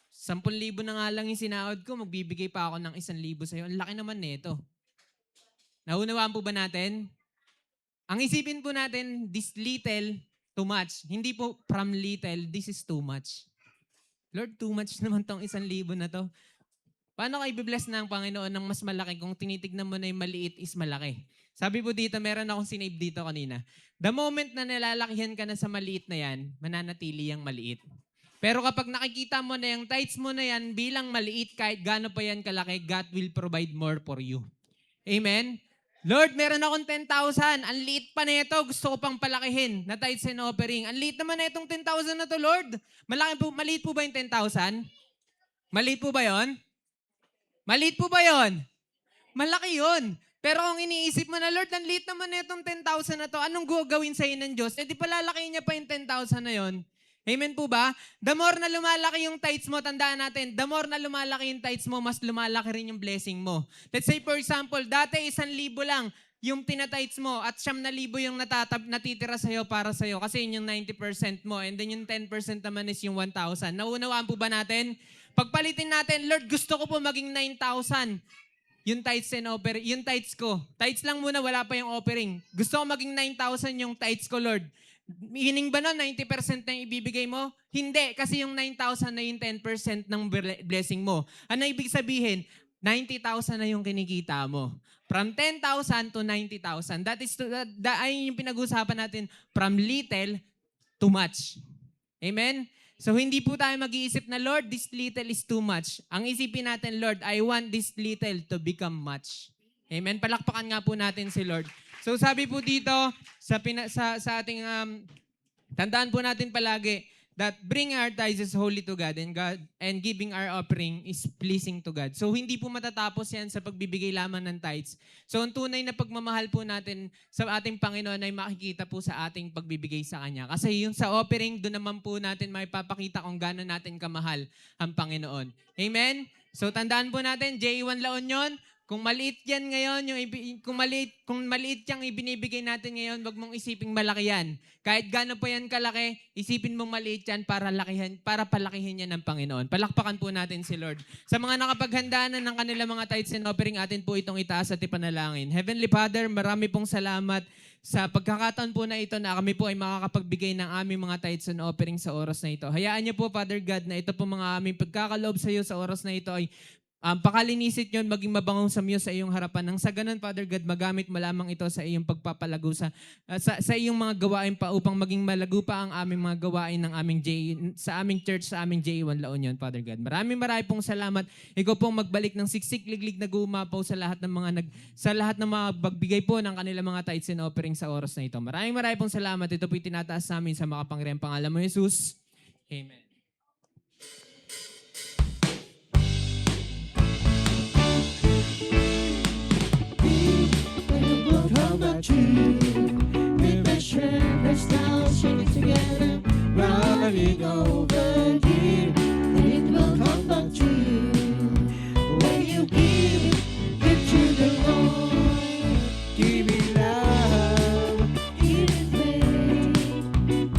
10,000 na nga lang yung sinahod ko, magbibigay pa ako ng 1,000 sa'yo. Ang laki naman nito. Naunawaan po ba natin? Ang isipin po natin, this little, too much. Hindi po from little, this is too much. Lord, too much naman tong 1,000 na to. Paano ka i-bless ng Panginoon ng mas malaki kung tinitignan mo na yung maliit is malaki? Sabi po dito, meron akong sinave dito kanina. The moment na nalalakihan ka na sa maliit na yan, mananatili yung maliit. Pero kapag nakikita mo na yung tithes mo na yan bilang maliit, kahit gaano pa yan kalaki, God will provide more for you. Amen? Lord, meron akong 10,000. Ang liit pa na ito. Gusto ko pang palakihin na tithes and offering. Ang liit naman na itong 10,000 na to, Lord. Maliit po ba yung 10,000? Maliit po ba yon? Maliit po ba yon? Malaki yon. Pero kung iniisip mo na, Lord, ang liit naman na itong 10,000 na to, anong gagawin sa'yo ng Diyos? Eh di palalakihin niya pa yung 10,000 na yon. Amen po ba? The more na lumalaki yung tithes mo, tandaan natin, the more na lumalaki yung tithes mo, mas lumalaki rin yung blessing mo. Let's say for example, dati 1,000 lang yung tinatites mo at 9,000 yung natitira sa'yo para sa'yo kasi yun yung 90% mo and then yung 10% naman is yung 1,000. Naunawaan po ba natin? Pagpalitin natin, Lord, gusto ko po maging 9,000. Yung tithes and offering, yung tithes ko. Tithes lang muna, wala pa yung offering. Gusto ko maging 9,000 yung tithes ko, Lord. Meaning ba no, 90% na yung ibibigay mo? Hindi, kasi yung 9,000 na yung 10% ng blessing mo. Ano ibig sabihin? 90,000 na yung kinikita mo. From 10,000 to 90,000. Ay yung pinag-usapan natin, from little to much. Amen? So hindi po tayo mag-iisip na, Lord, this little is too much. Ang isipin natin, Lord, I want this little to become much. Amen? Palakpakan nga po natin si Lord. So sabi po dito sa ating tandaan po natin palagi that bring our tithes holy to God and giving our offering is pleasing to God. So hindi po matatapos yan sa pagbibigay lamang ng tithes. So ang tunay na pagmamahal po natin sa ating Panginoon ay makikita po sa ating pagbibigay sa Kanya. Kasi yung sa offering, doon naman po natin maipapakita kung gaano natin kamahal ang Panginoon. Amen? So tandaan po natin, J1 La Union, kung maliit yan ngayon, kung maliit yang ibinibigay natin ngayon, wag mong isiping malaki yan. Kahit gaano pa yan kalaki, isipin mong maliit yan para palakihin yan ng Panginoon. Palakpakan po natin si Lord. Sa mga nakapaghandaan ng kanilang mga tithes and offering, atin po itong itaas at ipanalangin. Heavenly Father, marami pong salamat sa pagkakataon po na ito na kami po ay makakapagbigay ng aming mga tithes and offering sa oras na ito. Hayaan niyo po, Father God, na ito po mga aming pagkakaloob sa iyo sa oras na ito ay pakalinisit nyo, maging mabangong sa iyo sa iyong harapan. Nang sa ganun, Father God, magamit mo lamang ito sa iyong pagpapalago sa iyong mga gawain pa upang maging malago pa ang aming mga gawain ng sa aming church, sa aming J1 La Union, Father God. Maraming pong salamat. Ikaw pong magbalik ng siksik-liglig na gumapaw sa lahat ng mga bagbigay po ng kanilang mga tithes and offering sa oras na ito. Maraming pong salamat. Ito po'y tinataas namin sa makapangyarihang pangalan mo, Jesus. Amen. Come back to you. With my strength, let's now sing it together. Running over here, and it will come back to you. When you give to the Lord, give it love, give it faith,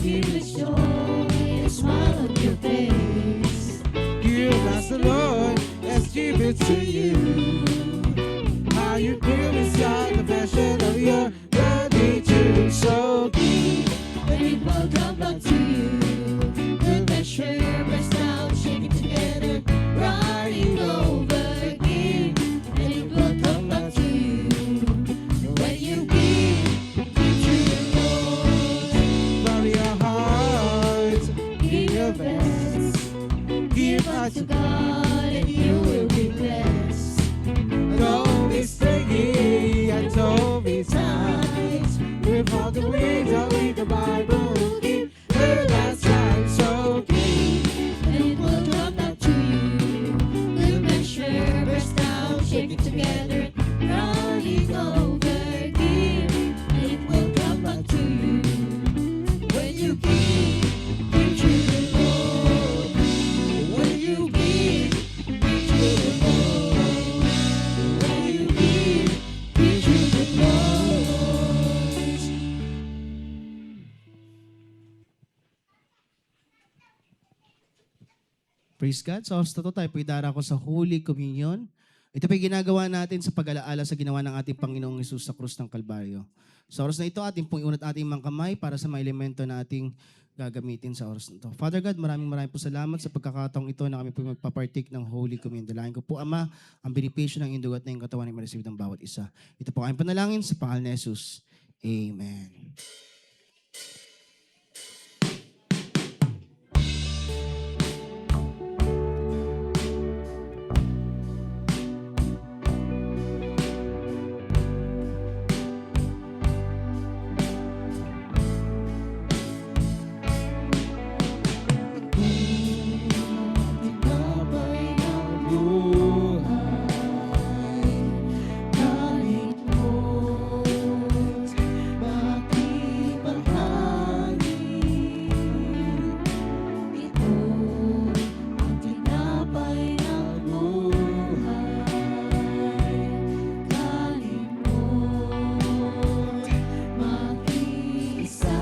give it joy, a smile on your face. Give us the Lord, let's give it to you. How you feel inside the passion of your body to so deep, and it will come back to you. The measure, press down, shake it together, running over again, and it will come back to you. When you give to the Lord, from your heart, give your best, give back to God, and you will be blessed. Don't be stingy and don't be tight. With all the ways I'll read the Bible, give her that time so deep, and it will come back to you. Good measure, press down, shake it together, running over again, and it will come back to you. When you give to the Lord. When you give to the Praise God. So, sa totoo tayo po'y darako sa Holy Communion. Ito po'y ginagawa natin sa pag-alaala sa ginawa ng ating Panginoong Hesus sa krus ng Kalbaryo. Sa oras na ito, ating pong iunat ating mga kamay para sa mga elemento na ating gagamitin sa oras na ito. Father God, maraming po salamat sa pagkakataong ito na kami po magpapartake ng Holy Communion. Dalayan ko po, Ama, ang benepisyo ng indugot na yung katawan ay ma-receive ng bawat isa. Ito po ang panalangin sa pangalan ni Jesus. Amen. Tinapay ng buhay, kahit mo't makibahagi. Ito ang tinapay ng buhay, kahit mo't makisa.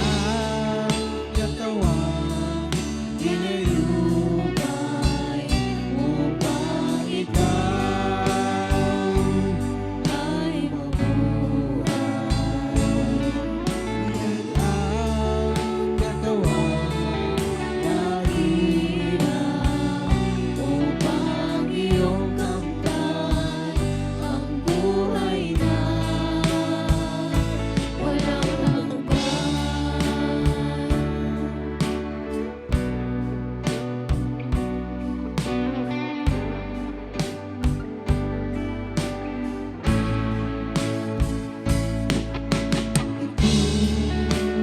Ang katawan inilubay upang ikaw ay mabuhay. Yan ang katawan na hirap upang iyong kamtan ang buhay na walang hanggan.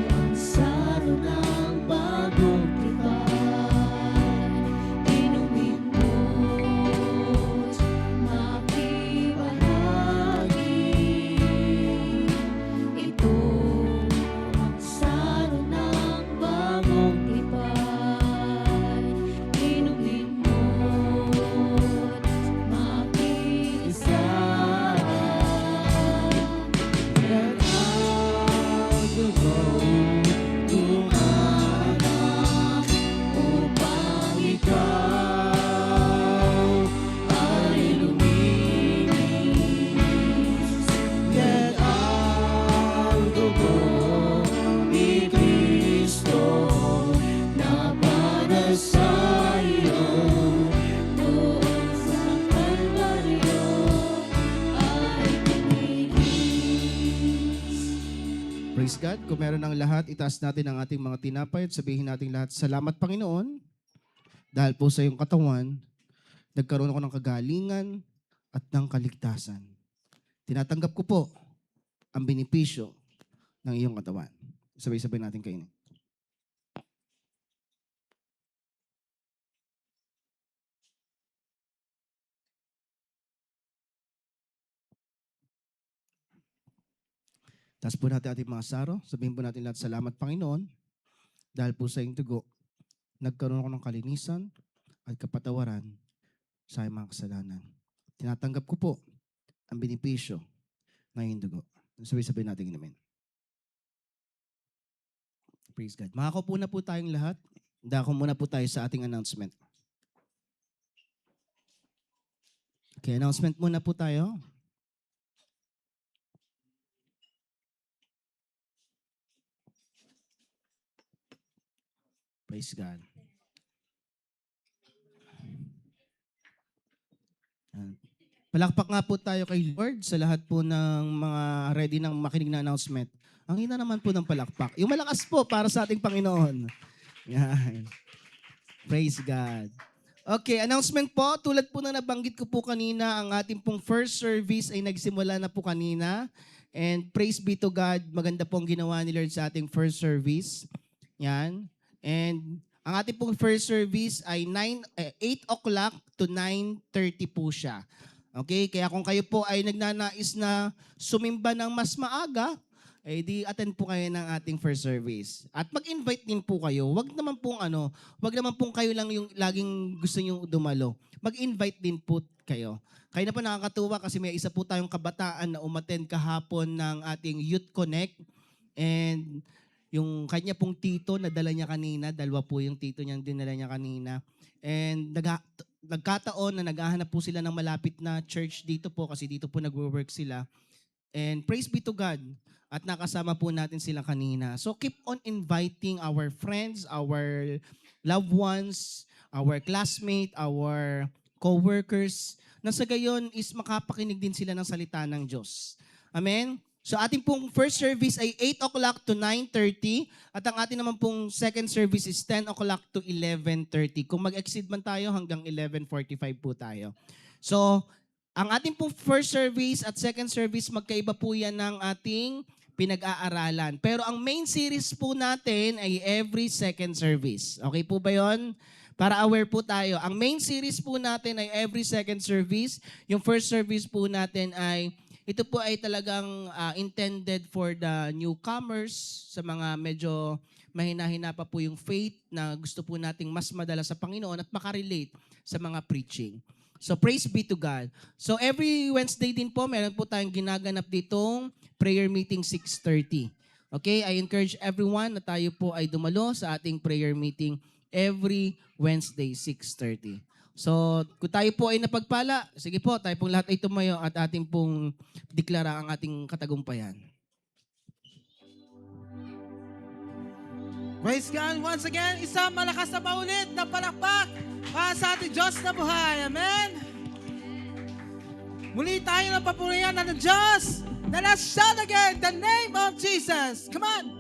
Ang salo ng bagong tipan, inumin mo't makibahagi. Ito ang salo ng bagong tipan, inumin mo't makisa. Yan ang dugo ng anak upang ikaw ay luminis. Yan ang dugo ni Kristo na para sa iyo doon sa Kalbaryo ay tumilis. Praise God. Kung meron ng lahat, itaas natin ang ating mga tinapay at sabihin natin lahat, salamat Panginoon, dahil po sa iyong katawan, nagkaroon ako ng kagalingan at ng kaligtasan. Tinatanggap ko po ang benepisyo ng iyong katawan. Sabay-sabay natin kainin. Taas po natin ating mga saro. Sabihin po natin lahat, salamat Panginoon, dahil po sa iyong dugo, nagkaroon ako ng kalinisan at kapatawaran sa aking mga kasalanan. Tinatanggap ko po ang benepisyo ng iyong dugo. Sabay-sabay natin inamin. Praise God. Makakaupo na po tayong lahat. Dako muna po tayo sa ating announcement. Okay, announcement muna po tayo. Praise God. Palakpak nga po tayo kay Lord sa lahat po ng mga ready ng makinig na announcement. Ang hina naman po ng palakpak. Yung malakas po para sa ating Panginoon. Yan. Praise God. Okay, announcement po. Tulad po na nabanggit ko po kanina, ang ating pong first service ay nagsimula na po kanina. And praise be to God, maganda pong ginawa ni Lord sa ating first service. Yan. And ang ating pong first service ay 8 o'clock to 9:30 po siya. Okay? Kaya kung kayo po ay nagnanais na sumimba ng mas maaga, eh di attend po kayo ng ating first service. At mag-invite din po kayo. Wag naman pong kayo lang yung laging gusto niyo dumalo. Mag-invite din po kayo. Kaya na po nakakatuwa kasi may isa po tayong kabataan na umattend kahapon ng ating Youth Connect. And yung kanya pong tito na dala niya kanina, dalawa po yung tito niyang dinala niya kanina. And nagkataon na naghahanap po sila ng malapit na church dito po kasi dito po nagwo-work sila. And praise be to God at nakasama po natin sila kanina. So keep on inviting our friends, our loved ones, our classmates, our co-workers, na sa gayon is makapakinig din sila ng salita ng Diyos. Amen? So ating pong first service ay 8 o'clock to 9:30 at ang ating naman pong second service is 10 o'clock to 11:30. Kung mag-exceed man tayo hanggang 11:45 po tayo. So ang ating pong first service at second service, magkaiba po yan ng ating pinag-aaralan. Pero ang main series po natin ay every second service. Okay po ba yon? Para aware po tayo. Ang main series po natin ay every second service. Yung first service po natin ay, ito po ay talagang intended for the newcomers, sa mga medyo mahina-hina pa po yung faith na gusto po nating mas madala sa Panginoon at makarelate sa mga preaching. So praise be to God. So every Wednesday din po, meron po tayong ginaganap ditong prayer meeting 6:30. Okay, I encourage everyone na tayo po ay dumalo sa ating prayer meeting every Wednesday 6:30. So kung tayo po ay napagpala, sige po, tayo pong lahat ay tumayo at ating pong deklara ang ating katagumpayan. Praise God once again. Isang malakas na maulit na palakpak para sa ating Diyos na buhay. Amen? Muli tayo ng papurihan ng Diyos. Let us shout again the name of Jesus. Come on!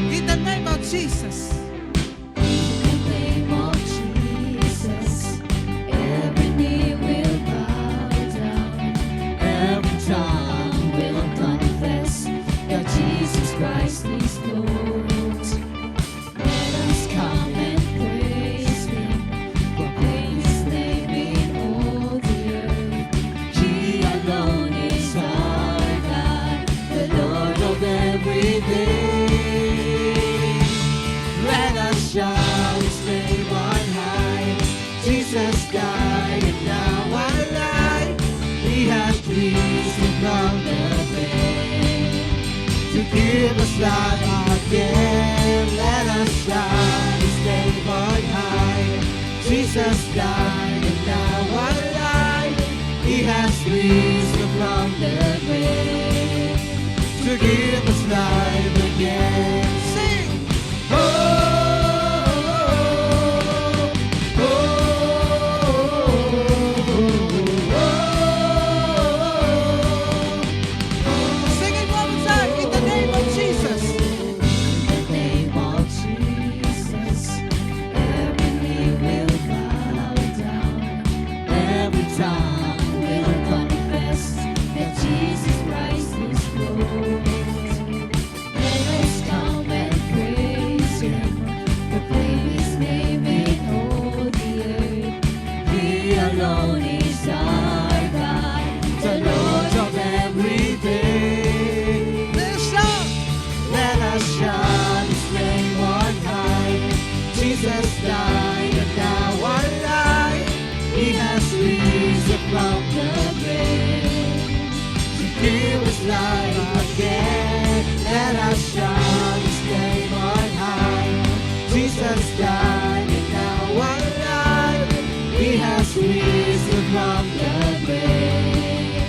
In the name of Jesus. Every knee will bow down, every tongue will confess that Jesus Christ is Lord. Let us come and praise Him, proclaim His name in all the earth. He alone is our God, the Lord of everything. Let us shout His name on high. Jesus died and now alive. He has risen from the grave to give us life again. Let us shout His name on high. Jesus died and now alive. He has risen from the grave to give us life again. Sing! Sing it one more time. In the name of Jesus. In the name of Jesus, every knee will bow down, every tongue will confess that Jesus Christ is Lord. Let us come and praise Him, proclaim His name in all the earth. He alone is our God, the Lord of everything. Let us shout. Let us shout His name on high. Jesus died and now alive. He has risen from the grave to give us life again. Let us shout His name on high. Jesus died and now alive. He has risen from the grave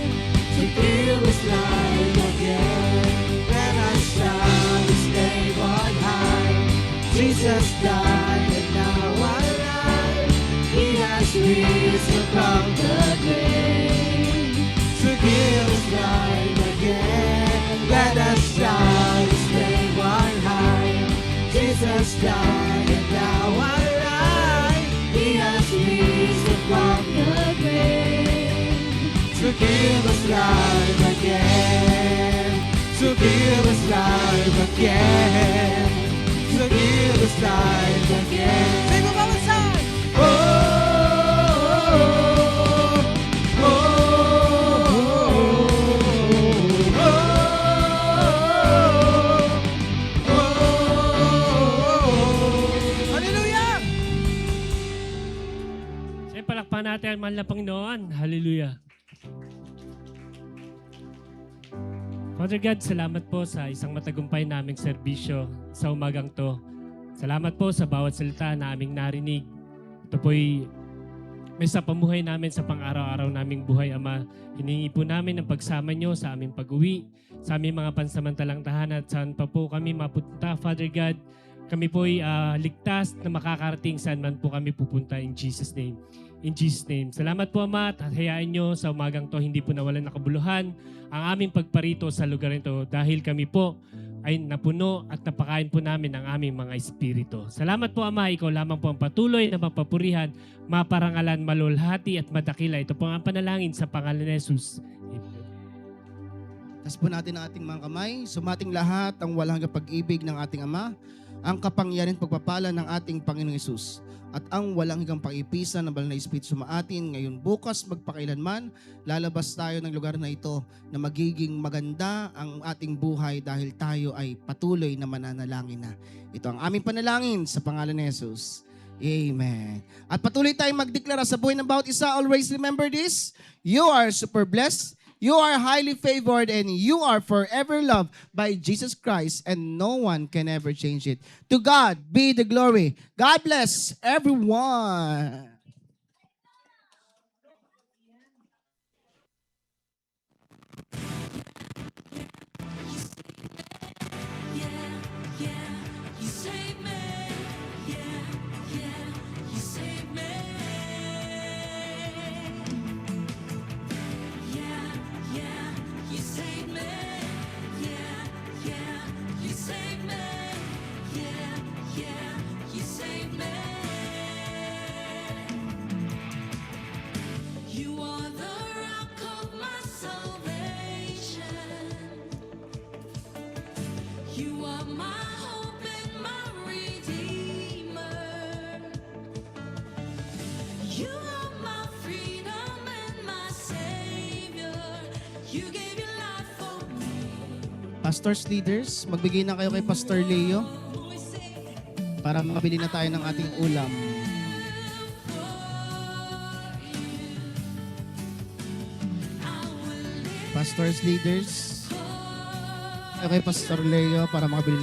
to give us life again. Let us shout His name on high. Jesus died and now alive. He has risen from the grave to give us life again. Let us shout His name on high. Jesus died and now alive. He has risen from the grave to give us life again. To give us life again. To give us life again. Sing it one more time. Oh, oh, oh, oh, oh. natin ang mahal na Panginoon. Hallelujah. Father God, salamat po sa isang matagumpay naming serbisyo sa umagang to. Salamat po sa bawat salita na aming narinig. Ito po'y may sa pamuhay namin sa pang-araw-araw naming buhay, Ama. Hiningi po namin ang pagsama nyo sa aming pag-uwi, sa aming mga pansamantalang tahanan at saan pa po kami mapunta, Father God. Kami po'y ligtas na makakarating saan man po kami pupunta in Jesus' name. In Jesus' name. Salamat po, Ama, at hayaan nyo sa umagang to hindi po nawalan ng kabuluhan ang aming pagparito sa lugar nito dahil kami po ay napuno at napakain po namin ang aming mga espiritu. Salamat po, Ama. Ikaw lamang po ang patuloy na mapapurihan, maparangalan, malulhati at madakila. Ito po ang panalangin sa pangalan ni Jesus. Amen. Tas po natin ang ating mga kamay. Sumating lahat ang walang hanggang pag-ibig ng ating Ama, ang kapangyarihan at pagpapala ng ating Panginoong Hesus, at ang walang hanggang pag-ipisan ng banal na Espiritu sumaatin ngayon, bukas, magpakailanman. Lalabas tayo ng lugar na ito na magiging maganda ang ating buhay dahil tayo ay patuloy na mananalangin na. Ito ang aming panalangin sa pangalan ni Jesus. Amen. At patuloy tayong magdeklara sa buhay ng bawat isa. Always remember this: you are super blessed, you are highly favored, and you are forever loved by Jesus Christ, and no one can ever change it. To God be the glory. God bless everyone. You are the rock of my salvation. You are my hope and my redeemer. You are my freedom and my savior. You gave your life for me. Pastors, leaders, magbigay na kayo kay Pastor Leo para makabili na tayo ng ating ulam. Pastors, leaders, kayo kay Pastor Leo para makabili